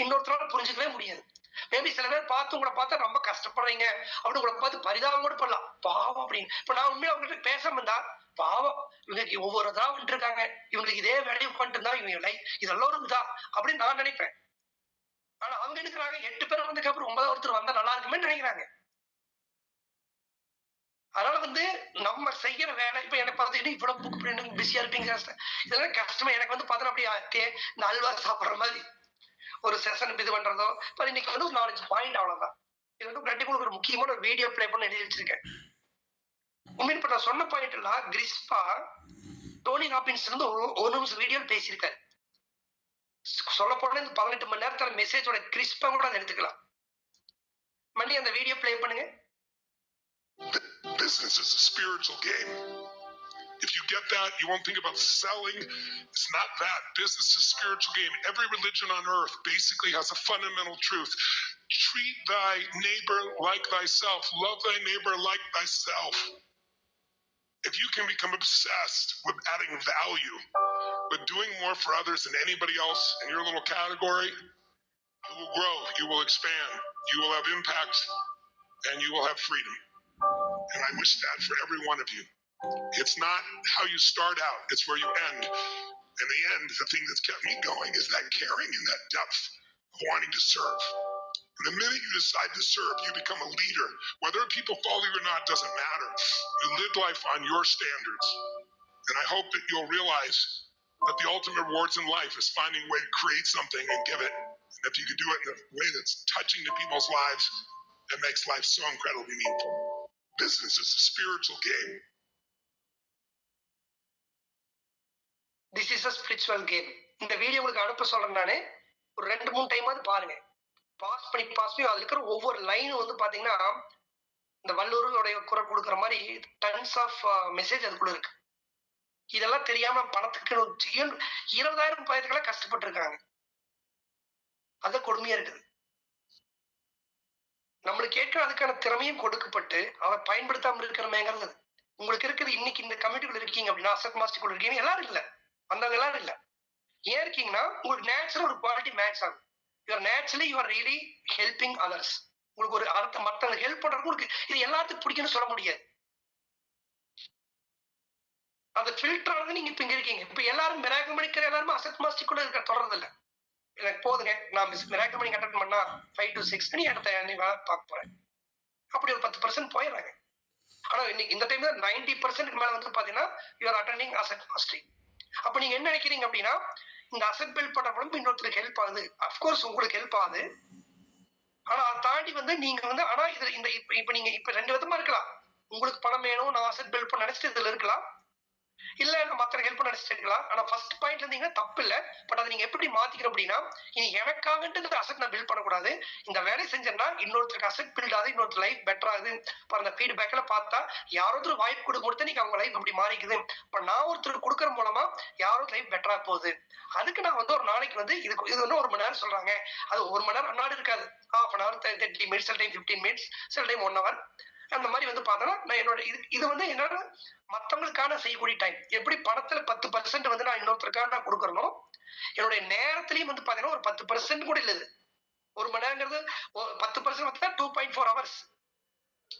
இன்னொருத்தரால புரிஞ்சுக்கவே முடியாது. மேபி சில பேர் பார்த்து உங்களை பார்த்தா ரொம்ப கஷ்டப்படுறீங்க அப்படின்னு உங்களை பார்த்து பரிதாபம் கூட பண்ணலாம். பாவம் அப்படின்னு. இப்ப நான் உண்மையா அவங்ககிட்ட பேசாம இருந்தா பாவம் இவங்க ஒவ்வொரு இதா வந்துட்டு இருக்காங்க, இவங்களுக்கு இதே வேலையை உட்காந்துட்டு இருந்தா இவங்க லைஃப் இதெல்லாம் இருக்குதா அப்படின்னு நான் நினைப்பேன். ஆனா அவங்க எடுக்கிறாங்க 8 பேர் வந்ததுக்கு அப்புறம் 9 ஒருத்தர் வந்தா நல்லா இருக்குமே நினைக்கிறாங்க. அதனால வந்து நம்ம செய்யற வேலை இப்ப எனக்கு பார்த்துக்கிட்டு இவ்வளவு புக் பிஸியா இருப்பீங்க. இதெல்லாம் கஷ்டமா எனக்கு வந்து பார்த்தா அப்படியே இந்த அல்வா சாப்பிடுற மாதிரி ஒரு செஷன் இது பண்றதோ இன்னைக்கு வந்து ஒரு 4-5 பாயிண்ட் அவ்வளவுதான். இது வந்து கண்டிப்பா ஒரு முக்கியமான ஒரு வீடியோ பிளே பண்ண எழுதி வச்சிருக்கேன். உண்மையில இப்ப நான் சொன்ன பாயிண்ட் எல்லாம் கிறிஸ்பா டோனி ராபின்ஸ் இருந்து ஒரு நிமிஷம் வீடியோ பேசியிருக்காரு. சொல்ல போனா இந்த 18 மணி நேரத்துல மெசேஜோட கிறிஸ்பா கூட அதை எடுத்துக்கலாம். மணி அந்த வீடியோ பிளே பண்ணுங்க. Business is a spiritual game. If you get that, you won't think about selling. It's not that. Business is a spiritual game. Every religion on earth basically has a fundamental truth. Treat thy neighbor like thyself. Love thy neighbor like thyself. If you can become obsessed with adding value, with doing more for others than anybody else in your little category, you will grow, you will expand, you will have impact, and you will have freedom. And I wish that for every one of you. It's not how you start out, it's where you end. In the end, the thing that's kept me going is that caring and that depth of wanting to serve. And the minute you decide to serve, you become a leader. Whether people follow you or not doesn't matter. You live life on your standards. And I hope that you'll realize that the ultimate rewards in life is finding a way to create something and give it. And if you can do it in a way that's touching to people's lives, it makes life so incredibly meaningful. Business is a spiritual game. This is a spiritual game. இந்த வீடியோ உங்களுக்கு அனுப்ப சொல்றேன் நானு. ஒரு 2-3 டைமாவது பாருங்க. பாஸ் பண்ணி அதுல இருக்கிற ஒவ்வொரு லைனும் வந்து பாத்தீங்கன்னா இந்த வள்ளுவருடைய குரல் கொடுக்குற மாதிரி டன்ஸ் ஆஃப் மெசேஜ் அதுக்குள்ள இருக்கு. இதெல்லாம் தெரியாம பணத்துக்கு 20,000 பயத்துக்கெல்லாம் கஷ்டப்பட்டு இருக்காங்க. அது கொடுமையா இருக்குது. நம்மளுக்கு ஏற்ற அதுக்கான திறமையும் கொடுக்கப்பட்டு அதை பயன்படுத்தாம இருக்கிறமேங்கிறது. உங்களுக்கு இருக்குது இன்னைக்கு இந்த கமிட்டிக்குள்ள இருக்கீங்க அப்படின்னா அசட் மாஸ்டருக்குள்ள இருக்கீங்க எல்லாரும் இல்ல, வந்தவங்க எல்லாரும் இல்ல. ஏன் இருக்கீங்கன்னா உங்களுக்கு நேச்சுரல் ஒரு குவாலிட்டி மேட்ச் ஆகும். You are really helping others. உங்களுக்கு ஒரு அர்த்தம் மற்றவங்க ஹெல்ப் பண்றது உங்களுக்கு இது எல்லாத்துக்கும் பிடிக்கும்னு சொல்ல முடியாது. அது ஃபில்டர் ஆனது நீங்க இப்ப இங்க இருக்கீங்க. இப்ப எல்லாரும் மிராக்கிள் மணிக்கிற எல்லாருமே அசட் மாஸ்டருக்குள்ள இருக்க தொடர்றது இல்ல. எனக்கு போதுங்க நான் மிராக்கிள் மணி அட்டெண்ட் பண்ணா 5 to 6 நீ அடுத்த நீ வேலை பார்க்க போறேன் அப்படி ஒரு 10% போயிடுறாங்க. ஆனா இன்னைக்கு இந்த டைம்ல 90% மேல வந்து பாத்தீங்கன்னா you are attending asset mastery. அப்ப நீங்க என்ன நினைக்கிறீங்க அப்படின்னா இந்த அசட் பில்ட் பண்ண படம் இன்னொருத்தருக்கு ஹெல்ப் ஆகுது. அப்கோர்ஸ் உங்களுக்கு ஹெல்ப் ஆகுது. ஆனா அதை தாண்டி வந்து நீங்க வந்து ஆனா இதுல இந்த இப்ப நீங்க இப்ப 2 விதமா இருக்கலாம். உங்களுக்கு பணம் வேணும் நான் அசட் பில்ட் பண்ண நினைச்சிட்டு இதுல இருக்கலாம், இல்ல மற்ற ஹெல்ப் பண்ண நினைச்சிட்டு இருக்கலாம். ஆனா ஃபர்ஸ்ட் பாயிண்ட்ல இருந்தீங்கன்னா தப்பு இல்ல. பட் அதை நீங்க எப்படி மாத்திக்கணும் அப்படின்னா இனி எனக்காகட்டு இந்த அசட் நான் பில்ட் பண்ணக்கூடாது. இந்த வேலை செஞ்சேன்னா இன்னொருத்தருக்கு அசட் பில்ட் ஆகுது, இன்னொருத்தர் லைஃப் பெட்டர் ஆகுது. அந்த ஃபீட்பேக்ல பார்த்தா யாரோருத்தர் வாய்ப்பு கொடுத்து நீங்க அவங்க லைஃப் அப்படி மாறிக்குது. இப்ப நான் ஒருத்தருக்கு கொடுக்கற மூலமா யாரோ லைஃப் பெட்டரா போகுது. அதுக்கு நான் வந்து ஒரு நாளைக்கு வந்து இது வந்து 1 மணி நேரம் சொல்றாங்க. அது 1 மணி நேரம் அன்னாடு இருக்காது. ½ an hour 30 minutes, சில டைம் 15 minutes, சில டைம் 1 hour. அந்த மாதிரி வந்து பார்த்தோன்னா நான் என்னோட இது வந்து என்னோட மற்றவங்களுக்கான செய்யக்கூடிய டைம். எப்படி பணத்துல 10% வந்து நான் இன்னொருத்தருக்காக நான் கொடுக்கறனோ என்னுடைய நேரத்திலையும் வந்து பாத்தீங்கன்னா ஒரு 10% கூட இல்லது. 1 மணி நேரங்கிறது 10% வந்து 2.4 hours.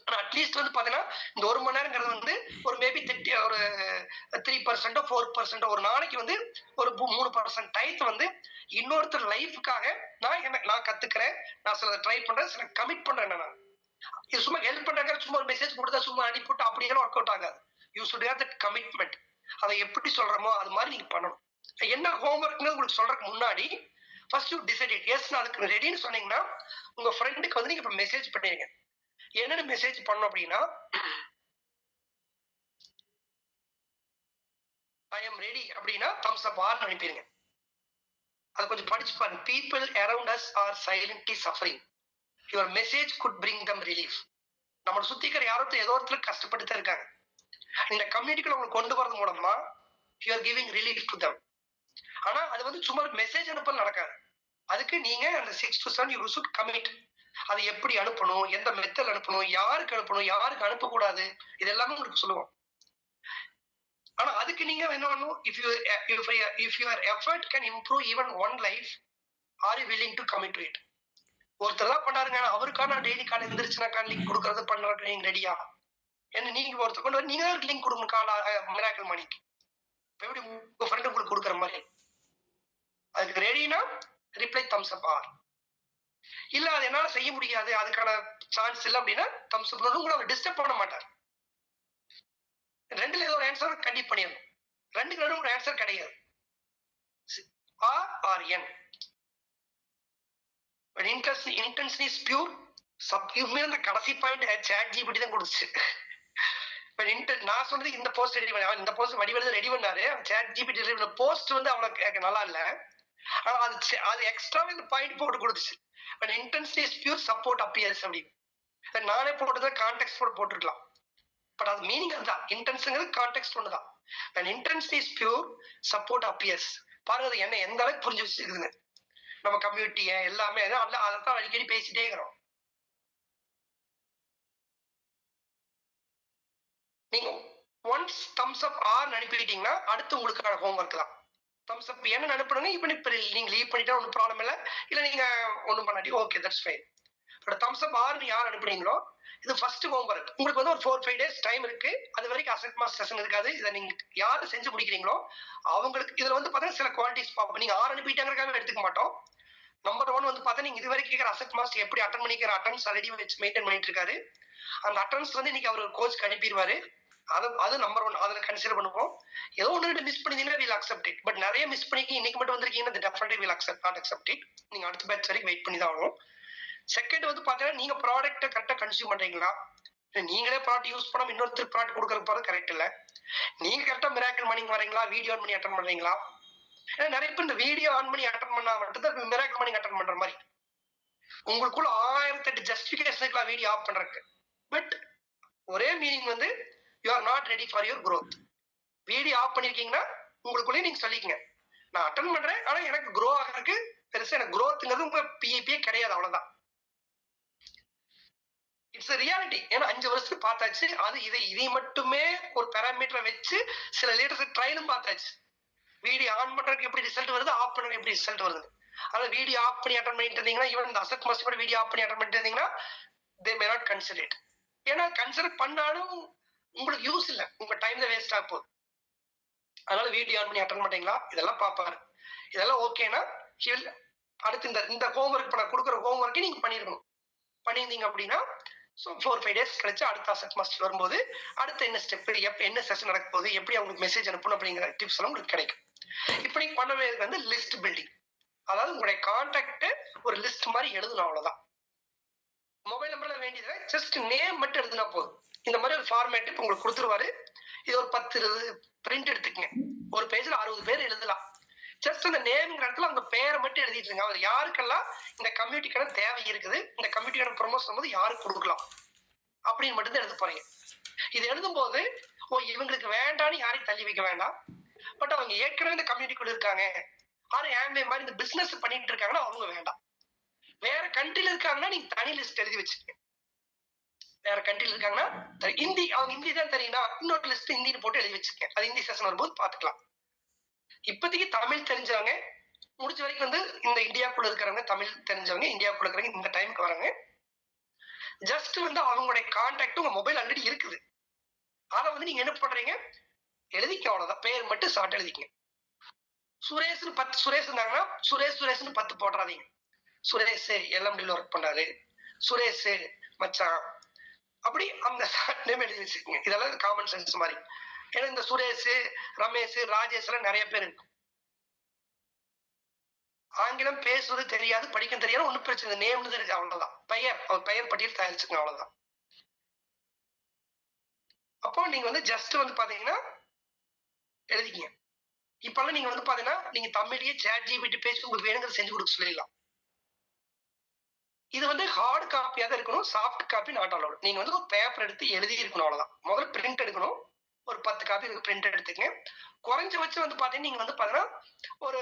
ஆனா அட்லீஸ்ட் வந்து பாத்தீங்கன்னா இந்த 1 மணி நேரங்கிறது வந்து ஒரு மேபி ஒரு 3% 4% ஒரு நாளைக்கு வந்து ஒரு 3% டயத்தை வந்து இன்னொருத்தர் லைஃபுக்காக நான் கத்துக்கிறேன், நான் சில ட்ரை பண்றேன், சில கமிட் பண்றேன். நான் இது சும்மா ஹெல்ப் பண்றாங்க, சும்மா ஒரு மெசேஜ் கொடுத்தா சும்மா அனுப்பிவிட்டு அப்படியே ஒர்க் அவுட் ஆகாது. You should have that commitment. அதை எப்படி சொல்றோமோ அது மாதிரி நீங்க பண்ணணும். என்ன ஹோம்ஒர்க்னு உங்களுக்கு சொல்றதுக்கு முன்னாடி ஃபர்ஸ்ட் யூ டிசைடட் எஸ் நான் அதுக்கு ரெடின்னு சொன்னீங்கன்னா உங்க ஃப்ரெண்டுக்கு வந்து நீங்க இப்ப மெசேஜ் பண்ணிருங்க. என்னென்ன மெசேஜ் பண்ணணும் அப்படின்னா, ஐ எம் ரெடி அப்படின்னா தம்ஸ் அப் ஆர் அனுப்பிடுங்க. அதை கொஞ்சம் படிச்சு பாருங்க. People around us are silently suffering. Your message could bring them relief. நம்மளை சுத்திக்கிற யாரோ ஏதோ ஒருத்தர் கஷ்டப்பட்டு தான் இருக்காங்க. இந்த கம்யூனிட்டிக்குள்ள உங்களுக்கு கொண்டு வரது மூலமா you are giving relief to them. ஆனா அது வந்து சும்மா மெசேஜ் அனுப்பல் நடக்காது. அதுக்கு நீங்க அந்த 6 to 7 யூ ஷுட் கமிட். அது எப்படி அனுப்பணும், எந்த மெத்தட் அனுப்பணும், யாருக்கு அனுப்பணும், யாருக்கு அனுப்பக்கூடாது, இது எல்லாமே உங்களுக்கு சொல்லுவோம். ஆனா அதுக்கு நீங்க என்ன பண்ணணும், if your effort can improve even one life, are you willing to commit to it? ஒருத்தர் தான் பண்ணாருங்க, அவருக்கான டெய்லி காலை எந்திரிச்சுனா லிங்க் கொடுக்கறது பண்றது நீங்க ரெடியா? என்ன நீங்க ஒருத்தர் கொண்டு நீங்க தான் லிங்க் கொடுக்கணும் கால மிராக்கிள் மணிக்கு. எப்படி உங்க ஃப்ரெண்ட் உங்களுக்கு கொடுக்குற மாதிரி. அதுக்கு ரெடினா ரிப்ளை தம்ஸ் அப் ஆர். இல்ல அது என்னால செய்ய முடியாது, அதுக்கான சான்ஸ் இல்லை அப்படின்னா தம்ஸ் அப் உங்களை அவர் டிஸ்டர்ப் பண்ண மாட்டார். ரெண்டுல ஏதோ ஒரு ஆன்சர் கண்டிப்பா பண்ணிடணும். ரெண்டுக்கு நடுவு ஒரு ஆன்சர் கிடையாது. ஆர் என். Intention is pure. அந்த கடைசி பாயிண்ட் chat GPT தான் கொடுத்துச்சு. நான் சொன்னது இந்த போஸ்ட் ரெடி பண்ண, இந்த போஸ்ட் வடிவெழுத ரெடி பண்ணாரு. chat GPT ரெடி பண்ண போஸ்ட் வந்து அவனுக்கு நல்லா இல்ல. ஆனா அது எக்ஸ்ட்ரா இந்த பாயிண்ட் போட்டு கொடுத்துச்சு. When intention is pure, support appears அப்படின்னு. நானே போட்டது கான்டெக்ஸ்ட் போட்டுருக்கலாம். பட் அது மீனிங் அதுதான். இன்டென்ஷன் கான்டெக்ஸ்ட் ஒண்ணுதான். When intention is pure, support appears. பாருங்க என்ன எந்த அளவுக்கு புரிஞ்சு வச்சிருக்குதுன்னு. நம்ம கம்யூனிட்டிய எல்லாமே அதைத்தான் அடிக்கடி பேசிட்டே இருக்கிறோம். நீங்க ஒன்ஸ் தம்ஸ் அப் ஆர் அனுப்பிட்டீங்கன்னா அடுத்து உங்களுக்கான ஹோம்ஒர்க் தான். தம்ஸ் அப் என்ன அனுப்பணுங்க, இப்ப நீங்க லீவ் பண்ணிட்டா ஒன்றும் ப்ராப்ளம் இல்லை, இல்ல நீங்க ஒன்றும் பண்ணாட்டி okay that's fine. But thumbs up or யார் அனுப்புறீங்களோ இது ஃபர்ஸ்ட் ஹோம்ஒர்க். உங்களுக்கு வந்து ஒரு 4-5 days டைம் இருக்கு. அது வரைக்கும் அசெட் மாஸ் செஷன் இருக்காது. இதை நீங்க யாரு செஞ்சு முடிக்கிறீங்களோ அவங்களுக்கு இதுல வந்து பாத்தீங்கன்னா சில குவாலிட்டிஸ் பார்ப்போம். நீங்க ஆர் அனுப்பிட்டாங்கிறதுக்காக எடுத்துக்க மாட்டோம். நம்பர் 1 வந்து பார்த்தா நீங்க இதுவரைக்கும் கேட்கிற அசெட் மாஸ்டர் எப்படி அட்டன் பண்ணிக்கிற அட்டன்ஸ் ஆல்ரெடி வச்சு மெயின்டைன் பண்ணிட்டு இருக்காரு. அந்த அட்டன்ஸ் வந்து இன்னைக்கு அவர் கோச் அனுப்பிடுவாரு. அது நம்பர் 1. அதில் கன்சிடர் பண்ணுவோம். ஏதோ ஒன்று மிஸ் பண்ணிட்டீங்கன்னா வில் அக்செப்ட் இட். பட் நிறைய மிஸ் பண்ணிக்கி இன்னைக்கு மட்டும் வந்திருக்கீங்கன்னா definitely will not accept it. நீங்க அடுத்த பேட்ச் வரைக்கும் வெயிட் பண்ணி தான் ஆகணும். செகண்ட் வந்து பார்த்தீங்கன்னா நீங்க ப்ராடக்ட்டை கரெக்டாக கன்சியூம் பண்றீங்களா? நீங்களே ப்ராடக்ட் யூஸ் பண்ணாம இன்னொருத்தர் ப்ராடக்ட் கொடுக்கறது போறது கரெக்ட் இல்லை. நீங்க கரெக்டாக மிராக்கிள் மார்னிங் வரீங்களா, வீடியோ ஆன் பண்ணி அட்டன் பண்றீங்களா? நிறைய பேர் இந்த வீடியோ ஆன் பண்ணி அட்டன் பண்ணா மட்டும் மிராக்கிள் மார்னிங் அட்டன் பண்ற மாதிரி. உங்களுக்குள்ள 1008 ஜஸ்டிபிகேஷன் வீடியோ ஆஃப் பண்றதுக்கு. பட் ஒரே மீனிங் வந்து you are not ready for your growth. Video off பண்ணிருக்கீங்கன்னா உங்களுக்குள்ளே நீங்க சொல்லிக்கங்க, நான் அட்டன் பண்றேன் ஆனா எனக்கு க்ரோ ஆகிறதுக்கு பெருசா எனக்கு growthங்கிறது உங்க பிஏபியே கிடையாது, அவ்வளவுதான். It's reality. ஏன்னா 5 வருஷத்துக்கு பார்த்தாச்சு. அது இதை மட்டுமே ஒரு பேராமீட்டரை வச்சு சில லீடர்ஸ் ட்ரைனும் பார்த்தாச்சு. வீடியோ ஆன் பண்றதுக்கு எப்படி ரிசல்ட் வருது, ஆஃப் பண்றதுக்கு எப்படி ரிசல்ட் வருது. அதாவது வீடியோ ஆஃப் பண்ணி அட்டன் பண்ணிட்டு இருந்தீங்கன்னா ஈவன் இந்த அசெட் மாஸ்டர் வீடியோ ஆஃப் பண்ணி அட்டன் பண்ணிட்டு இருந்தீங்கன்னா they may not consider it. ஏன்னா கன்சிடர் பண்ணாலும் உங்களுக்கு யூஸ் இல்லை, உங்க டைம் தான் வேஸ்ட் ஆக போகுது. அதனால வீடியோ ஆன் பண்ணி அட்டன் பண்ணிட்டீங்களா, இதெல்லாம் பார்ப்பாரு. இதெல்லாம் ஓகேனா அடுத்து இந்த ஹோம்ஒர்க் பண்ண கொடுக்குற ஹோம்ஒர்க்கை நீங்க பண்ணிருக்கணும். பண்ணியிருந்தீங்க அப்படின்னா ஸோ 4-5 days கழிச்சு அடுத்த அசெட் மாஸ்டர் வரும்போது அடுத்த என்ன ஸ்டெப், என்ன செஷன் நடக்க போகுது, எப்படி அவங்களுக்கு மெசேஜ் அனுப்பணும் அப்படிங்கிற டிப்ஸ் எல்லாம் உங்களுக்கு கிடைக்கும். இப்போ நீங்க பண்ண வேண்டியது வந்து லிஸ்ட் பில்டிங். அதாவது உங்களுடைய கான்டாக்ட் ஒரு லிஸ்ட் மாதிரி எழுதணும், அவ்வளவுதான். மொபைல் நம்பர்ல வேண்டியது ஜஸ்ட் நேம் மட்டும் எழுதுனா போதும். இந்த மாதிரி ஒரு ஃபார்மேட் இப்போ உங்களுக்கு கொடுத்துருவாரு. இது ஒரு 10 பிரிண்ட் எடுத்துக்கங்க. ஒரு பேஜ்ல 60 பேர் எழுதலாம். ஜஸ்ட் அந்த நேம்ங்கிற இடத்துல அந்த பேரை மட்டும் எழுதிட்டு இருங்க. அவர் யாருக்கெல்லாம் இந்த கம்யூனிட்டிக்கான தேவை இருக்குது, இந்த கம்யூனிட்டிக்கான ப்ரொமோஷன் போது யாருக்கு கொடுக்கலாம் அப்படின்னு மட்டும் தான் எழுத போறீங்க. இது எழுதும் போது இவங்களுக்கு வேண்டான்னு யாரையும் தள்ளி வைக்க வேண்டாம். பட் அவங்க ஏற்கனவே இந்த கம்யூனிட்டிக்குள்ள இருக்காங்க, ஆம்வே மாதிரி இந்த பிசினஸ் பண்ணிட்டு இருக்காங்கன்னா அவங்க வேண்டாம். வேற கண்ட்ரில இருக்காங்கன்னா நீங்க தனி லிஸ்ட் எழுதி வச்சுக்கோங்க. வேற கண்ட்ரில இருக்காங்கன்னா ஹிந்தி, அவங்க ஹிந்தி தான் தெரியும்னா இன்னொரு லிஸ்ட் ஹிந்தின்னு போட்டு எழுதி வச்சுக்கேன். அது ஹிந்தி செஷன் வரும்போது பாத்துக்கலாம். இப்போதைக்கு தமிழ் தெரிஞ்சவங்க முடிஞ்ச வரைக்கும் வந்து இந்த இந்தியாவுக்குள்ள இருக்கிறவங்க, தமிழ் தெரிஞ்சவங்க இந்தியாவுக்குள்ள இருக்கிறவங்க இந்த டைமுக்கு வராங்க. ஜஸ்ட் வந்து அவங்களுடைய கான்டாக்ட் உங்க மொபைல் ஆல்ரெடி இருக்குது. அதை வந்து நீங்க என்ன பண்றீங்க, எழுதிக்க, அவ்வளவுதான். பேர் மட்டும் ஷார்ட் எழுதிக்கங்க. சுரேஷ்னு 10 சுரேஷ் இருந்தாங்கன்னா சுரேஷ்னு 10 போடுறாதீங்க. சுரேஷ் எல்எம்டில ஒர்க் பண்றாரு, சுரேஷ் மச்சான், அப்படி அந்த ஷார்ட் நேம் எழுதி வச்சுக்கோங்க. இதெல்லாம் காமன் சென்ஸ் மாதிரி. ஏன்னா இந்த சுரேஷ், ரமேஷ், ராஜேஷ் எல்லாம் நிறைய பேர் இருக்கு. ஆங்கிலம் பேசுவது தெரியாது, படிக்க தெரியாது, ஒன்னும் பிரச்சனை. நேம்னு தெரியுது, அவ்வளவுதான். அவர் பெயர் பட்டியல் தயாரிச்சுக்கோங்க, அவ்வளவுதான். அப்போ நீங்க வந்து ஜஸ்ட் வந்து பாத்தீங்கன்னா எழுதிக்கங்க. இப்பெல்லாம் நீங்க வந்து பாத்தீங்கன்னா நீங்க தமிழ்லயே சேட் ஜிபிடி பேசி உங்களுக்கு வேணுங்கிறத செஞ்சு கொடுக்க சொல்லிடலாம். இது வந்து ஹார்ட் காப்பியா தான் இருக்கணும், சாஃப்ட் காப்பி நாட் அலௌட். நீங்க வந்து ஒரு பேப்பர் எடுத்து எழுதி இருக்கணும், அவ்வளவுதான். முதல்ல பிரிண்ட் எடுக்கணும், ஒரு 10 காப்பி இருக்கு, பிரிண்ட் எடுத்துங்க. குறைஞ்சபட்சம் வந்து பாத்தீங்கன்னா நீங்க வந்து பாத்தீங்கன்னா ஒரு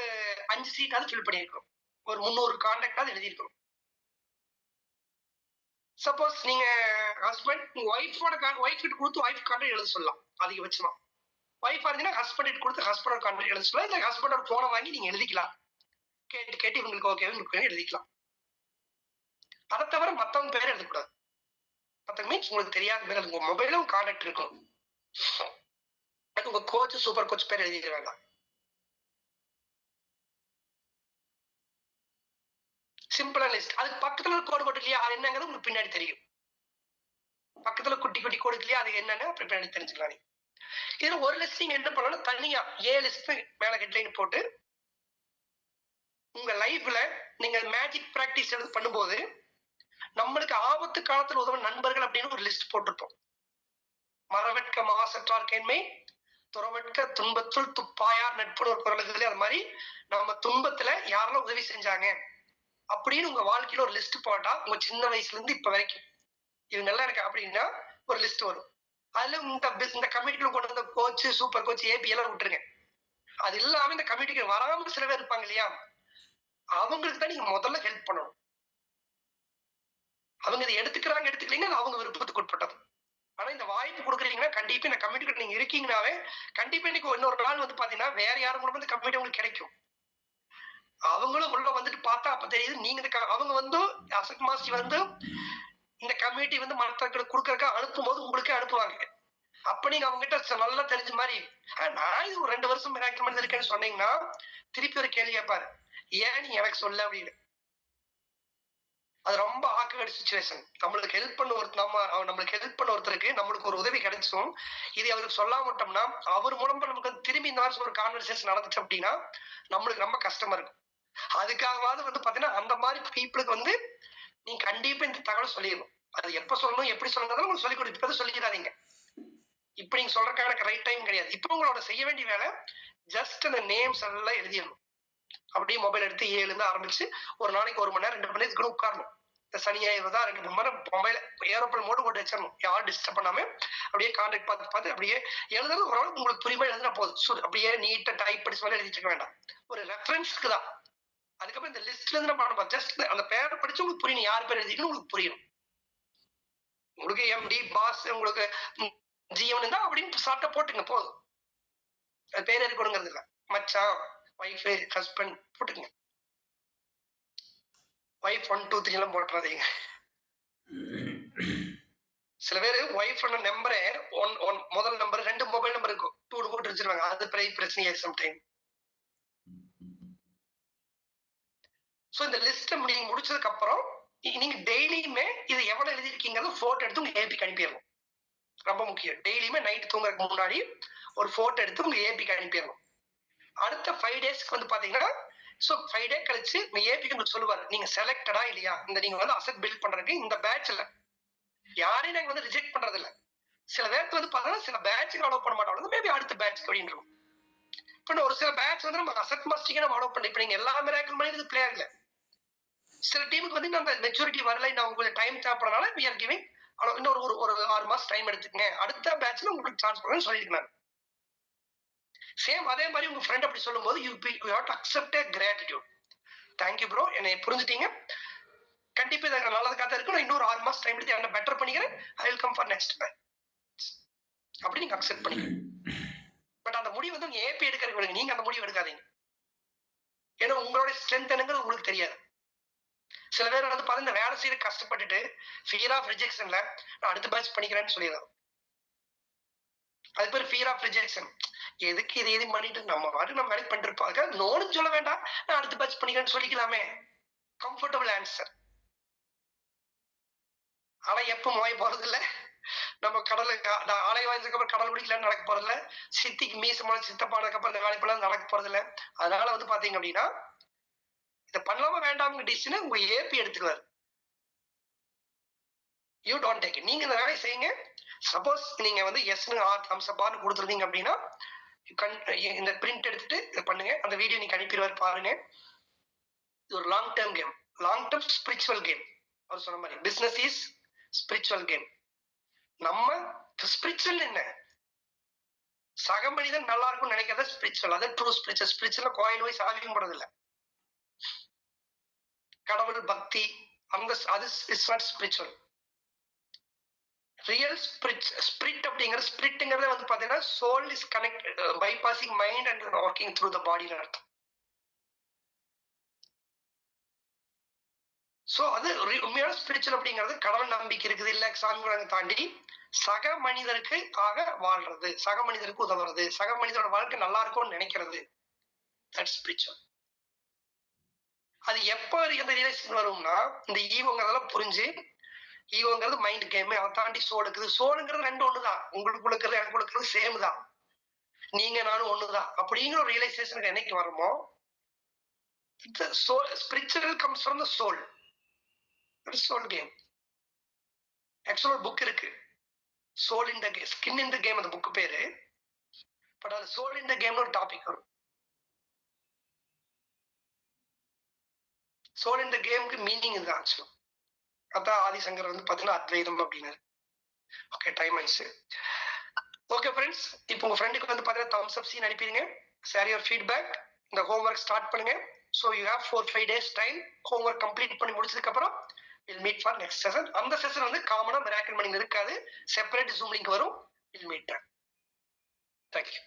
5 சீட்டாவது ஃபில் பண்ணிருக்கணும், ஒரு 300 கான்டாக்டாவது எழுதி இருக்கணும். சப்போஸ் நீங்க ஹஸ்பண்ட் ஒய்ஃபோட ஒய்ஃப் கிட்ட கொடுத்து ஒய்ஃப் கான்டாக்ட் எழுத சொல்லலாம் அதிகபட்சமா. ஒய்ஃப் இருந்தீங்கன்னா ஹஸ்பண்ட் கொடுத்து ஹஸ்பண்டோட கான்டாக்ட் எழுத சொல்லலாம். இல்ல ஹஸ்பண்டோட போனை வாங்கி நீங்க எழுதிக்கலாம், கேட்டு இவங்களுக்கு ஓகே உங்களுக்கு எழுதிக்கலாம். அதை தவிர மத்தவங்க பேர் எழுதக்கூடாது. மத்தவங்க மீன்ஸ் உங்களுக்கு தெரியாத பேர் உங்க மொபைலும் கான்டாக்ட் இருக்கும். உங்க கோச், சூப்பர் கோச் பேர் எழுதிக்க வேண்டாம். சிம்பிளா லிஸ்ட். அதுக்கு பக்கத்துல கோடு போட்டு இல்லையா, அது என்னங்கிறது உங்களுக்கு பின்னாடி தெரியும். பக்கத்துல குட்டி குட்டி கோடு இல்லையா, அது என்னன்னு அப்படி பின்னாடி தெரிஞ்சுக்கலாம். இதுல ஒரு லிஸ்ட் நீங்க என்ன பண்ணணும், தனியா 7 லிஸ்ட் மேல ஹெட்லைன் போட்டு உங்க லைஃப்ல நீங்க மேஜிக் பிராக்டிஸ் எடுத்து பண்ணும்போது நம்மளுக்கு ஆபத்து காலத்தில் உதவும் நண்பர்கள் அப்படின்னு ஒரு லிஸ்ட் போட்டிருப்போம். மரவெட்க மாசற்றார் கேண்மை, துறவெட்க துன்பத்துள் துப்பாயார் நட்புன்னு ஒரு குரல் இருக்குது. அது மாதிரி நம்ம துன்பத்துல யாரெல்லாம் உதவி செஞ்சாங்க அப்படின்னு உங்க வாழ்க்கையில ஒரு லிஸ்ட் போட்டா, உங்க சின்ன வயசுல இருந்து இப்ப வரைக்கும் இவங்க எல்லாம் எனக்கு அப்படின்னா ஒரு லிஸ்ட் வரும். அதுல இந்த கமிட்டில கொண்டு வந்த கோச், சூப்பர் கோச், ஏபி எல்லாம் விட்டுருங்க. அது இல்லாம இந்த கமிட்டிக்கு வராம சில பேர் இருப்பாங்க இல்லையா, அவங்களுக்கு தான் நீங்க முதல்ல ஹெல்ப் பண்ணணும். அவங்க இதை எடுத்துக்கலீங்கன்னா அவங்க விருப்பத்துக்கு உட்பட்டது. ஆனா இந்த வாய்ப்பு கொடுக்குறீங்கன்னா கண்டிப்பா இந்த கமிட்டிக்கு நீங்க இருக்கீங்கன்னாவே கண்டிப்பா இன்னைக்கு இன்னொரு நாள் வந்து பாத்தீங்கன்னா வேற யாரும் கூட வந்து கமிட்டி உங்களுக்கு கிடைக்கும். அவங்களும் உள்ள வந்துட்டு பார்த்தா அப்ப தெரியுது நீங்க அவங்க வந்து அசட் மாஸ்டர் வந்து இந்த கமிட்டி வந்து மற்றவங்களுக்கு கொடுக்கறதுக்கு அனுப்பும் போது உங்களுக்கே அனுப்புவாங்க. அப்ப நீங்க அவங்க கிட்ட நல்லா தெரிஞ்ச மாதிரி நான் இது ஒரு 2 வருஷம் மிராக்கிள் இருக்கேன்னு சொன்னீங்கன்னா திருப்பி ஒரு கேள்வி கேட்பாரு, ஏன் நீ எனக்கு சொல்ல அப்படின்னு. அது ரொம்ப ஆக்வர்ட் சிச்சுவேஷன். நம்மளுக்கு ஹெல்ப் பண்ண ஒருத்தருக்கு நம்மளுக்கு ஒரு உதவி கிடைச்சும் இது அவருக்கு சொல்லாம விட்டோம்னா அவர் மூலமா நமக்கு திரும்பி இந்த மாதிரி ஒரு கான்வர்சேஷன் நடந்துச்சு அப்படின்னா நம்மளுக்கு ரொம்ப கஷ்டமா இருக்கும். அதுக்காகவாவது வந்து பாத்தீங்கன்னா அந்த மாதிரி பீப்புளுக்கு வந்து நீங்க கண்டிப்பா இந்த தகவல் சொல்லிடணும். அது எப்ப சொல்லணும், எப்படி சொல்லணும் உங்களுக்கு சொல்லி கொடுத்து இப்ப சொல்லிக்கிறாதீங்க. இப்ப நீங்க சொல்றதுக்கான எனக்கு ரைட் டைம் கிடையாது. இப்ப உங்களோட செய்ய வேண்டிய வேலை ஜஸ்ட் அந்த நேம்ஸ் எல்லாம் எழுதிடணும். அப்படியே மொபைல் எடுத்து 7 இருந்து ஆரம்பிச்சு ஒரு நாளைக்கு 1 மணி நேரம் 2 மணி நேரத்துக்கு உட்காரணும். சனியாயிருந்தா 2 மணி நேரம் மொபைல் ஏரோப்ளேன் மோடு போட்டு வச்சிடணும், யாரும் டிஸ்டர்ப் பண்ணாம. அப்படியே கான்டாக்ட் பார்த்து அப்படியே எழுதுறது ஓரளவுக்கு உங்களுக்கு புரியுமா எழுதுனா போதும். அப்படியே நீட்டா டைப் படிச்சு மேலே எழுதிட்டு இருக்க வேண்டாம், ஒரு ரெஃபரன்ஸ்க்கு தான். அதுக்கப்புறம் இந்த லிஸ்ட்ல இருந்து நம்ம பண்ண ஜஸ்ட் அந்த பேரை படிச்சு உங்களுக்கு புரியணும், யார் பேர் எழுதிக்கணும் உங்களுக்கு புரியணும். உங்களுக்கு எம்டி பாஸ் உங்களுக்கு ஜிஎம் தான் அப்படின்னு சாப்பிட்டா போட்டுங்க போதும். அது பேர் இருக்கணுங்கிறது இல்லை. மச்சான், ஒய்ஃப், ஹஸ்பண்ட் போட்டுங்க. ஒய்ஃப் 1 2 3 எல்லாம் போட்டுறாதீங்க. சில பேர் ஒய்ஃப் நம்பரே முதல் நம்பர் 2 மொபைல் நம்பர் இருக்கும் 2 போட்டு வச்சிருவாங்க. அது பிரச்சனையே சம்டைம். சோ இந்த லிஸ்ட் நீங்க முடிச்சதுக்கு அப்புறம் நீங்க டெய்லியுமே இது எவ்வளவு எழுதிருக்கீங்கிறது போட்டோ எடுத்து உங்க ஏபிக்கு அனுப்பிடணும். ரொம்ப முக்கியம். டெய்லியுமே நைட் தூங்குறதுக்கு முன்னாடி ஒரு போட்டோ எடுத்து உங்க ஏபிக்கு அனுப்பிடணும். அடுத்த 5 டேஸ்க்கு வந்து பாத்தீங்கன்னா 5 டே கழிச்சு ஏபிக்கு உங்களுக்கு சொல்லுவாரு நீங்க செலக்டடா இல்லையா. இந்த நீங்க வந்து அசெட் பில்ட் பண்றதுக்கு இந்த பேட்ச்ல யாரையும் நாங்க வந்து ரிஜெக்ட் பண்றது இல்ல. சில பேருக்கு வந்து பாத்தீங்கன்னா சில பேட்சுக்கு அலோவ் பண்ண மாட்டோம், மேபி அடுத்த பேட்ச் அப்படின்னு இருக்கும். இப்ப ஒரு சில பேட்ச் வந்து நம்ம அசெட் மாஸ்டரிங்க நம்ம அலோவ் பண்ணி இப்ப நீங்க எல்லா மிராக்கிள் பண்ணி பிளேயர் இல்ல. சில டீமுக்கு வந்து நம்ம மெச்சூரிட்டி வரல, நான் உங்களுக்கு டைம் தேவைப்படுறதுனால we are giving இன்னொரு ஒரு 6 மாசம் டைம் எடுத்துக்கங்க, அடுத்த பேட்ச்ல உங்களுக்கு சான்ஸ் பண்ணுன்னு சொல்லியிருக்கேன். சேம் அதே மாதிரி உங்க ஃப்ரெண்ட் அப்படி சொல்லும்போது you have to accept a gratitude. Thank you bro, என்னை புரிஞ்சுட்டீங்க, கண்டிப்பா இது நல்லதுக்காக இருக்கு, நான் இன்னொரு 6 மாசம் டைம் எடுத்து என்ன பெட்டர் பண்ணிக்கிறேன், I will come for next match அப்படி நீங்க அக்செப்ட் பண்ணிக்கணும். பட் அந்த முடிவு வந்து நீங்க ஏபி எடுக்கிறதுக்கு நீங்க அந்த முடிவு எடுக்காதீங்க. ஏன்னா உங்களோட ஸ்ட்ரென்த் என்னங்கிறது உங்களுக்கு தெரியாது. சில பேர் வந்து பார்த்தா இந்த வேலை செய்யற கஷ்டப்பட்டுட்டு ஃபியர் ஆஃப் ரிஜெக்ஷன்ல நான் அடுத்த பேட்ச் பண்ணிக்கிறேன்னு சொல்லிடுறோம். அது பேர் ஃபியர் ஆஃப் ரிஜெக்ஷன். எதுக்கு இதை எதையும் பண்ணிட்டு நம்ம வாட்டி நம்ம வேலைக்கு பண்ணிட்டு இருப்போம். அதுக்காக நோன்னு சொல்ல வேண்டாம், நான் அடுத்த பேட்ச் பண்ணிக்கிறேன்னு சொல்லிக்கலாமே. Comfortable answer. ஆனா எப்ப மோய போறது இல்ல. நம்ம கடலுக்கு ஆலை வாய்ந்ததுக்கு அப்புறம் கடல் குடிக்கலான்னு நடக்க போறது இல்ல. சித்திக்கு மீசமான சித்தப்பானதுக்கு அப்புறம் இந்த வேலைப்பெல்லாம் நடக்க போறது இல்ல. அதனால வந்து பாத்தீங்க அப்படின்னா இதை பண்ணலாமா வேண்டாம்னு டிசிஷன் உங்க ஏபி எடுத்துக்குவாரு. You don't take it. நீங்க இந்த வேலையை செய்யுங்க. சப்போஸ் நீங்க வந்து எஸ்னு ஆர் தம்ஸ் அப் ஆர்னு கொடுத்துருந்தீங்க அப்படின்னா இந்த பிரிண்ட் எடுத்துட்டு இதை பண்ணுங்க. அந்த வீடியோ நீங்க அனுப்பிடுவாரு பாருங்க. இது ஒரு long term game, long term spiritual game. அவர் சொன்ன மாதிரி பிசினஸ் இஸ் ஸ்பிரிச்சுவல் கேம். நம்ம ஸ்பிரிச்சுவல் என்ன, சக மனிதன் நல்லா இருக்கும்னு நினைக்கிறத ஸ்பிரிச்சுவல். அது ட்ரூ ஸ்பிரிச்சுவல். ஸ்பிரிச்சுவல் கோயில் போய் சாதிக்கும் போறது இல்ல. கடவுள் பக்தி அந்த அது is not spiritual. Real spirit அப்படிங்கிற ஸ்பிரிட்ங்கிறத வந்து பாத்தீங்கன்னா soul is connect bypassing mind and working through the பாடின்னு அர்த்தம். சோ அது உண்மையான ஸ்பிரிச்சுவல் அப்படிங்கிறது கடவுள் நம்பிக்கை இருக்குது இல்ல சாமி தாண்டி சக மனிதருக்கு ஆக வாழ்றது, சக மனிதருக்கு உதவுறது, சக மனிதனோட வாழ்க்கை நல்லா இருக்கும்னு நினைக்கிறது. That's spiritual. அது எப்ப இந்த ரியலைசேஷன் வரும்னா இந்த ஈவோங்கிறதெல்லாம் புரிஞ்சு, ஈவோங்கிறது மைண்ட் கேம், அதை தாண்டி சோல் இருக்குது. சோலுங்கிறது ரெண்டு ஒண்ணுதான், உங்களுக்குள்ள இருக்கிறது எனக்குள்ள இருக்கிறது சேம் தான், நீங்க நானும் ஒண்ணுதான் அப்படிங்கிற ஒரு ரியலைசேஷனுக்கு என்னைக்கு வருமோ spiritual comes from the soul. Soul came. ஆக்சுவலா ஒரு புக் இருக்கு, soul in the game, skin in the game அந்த புக் பேரு. பட் அது சோல் இன் த கேம்னு ஒரு டாபிக் வரும். சோல் இன் த கேமுக்கு மீனிங் இதுதான் ஆக்சுவலா. அதான் ஆதிசங்கர் வந்து பாத்தீங்கன்னா அத்வைதம் அப்படின்னாரு. ஓகே, டைம் ஆயிடுச்சு. ஓகே ஃப்ரெண்ட்ஸ், இப்போ உங்க ஃப்ரெண்டுக்கு வந்து பாத்தீங்கன்னா தம்ஸ் அப் சீன் அனுப்பிடுங்க. Share your feedback. இந்த ஹோம்ஒர்க் ஸ்டார்ட் பண்ணுங்க. So you have 4-5 days time. Homework complete பண்ணி முடிச்சதுக்கு அப்புறம் will meet for next session. அந்த செஷன் வந்து காமனா மிராக்கிள் மணி இருக்காது, செப்பரேட் ஜூம் லிங்க் வரும். Will meet. தேங்க்யூ.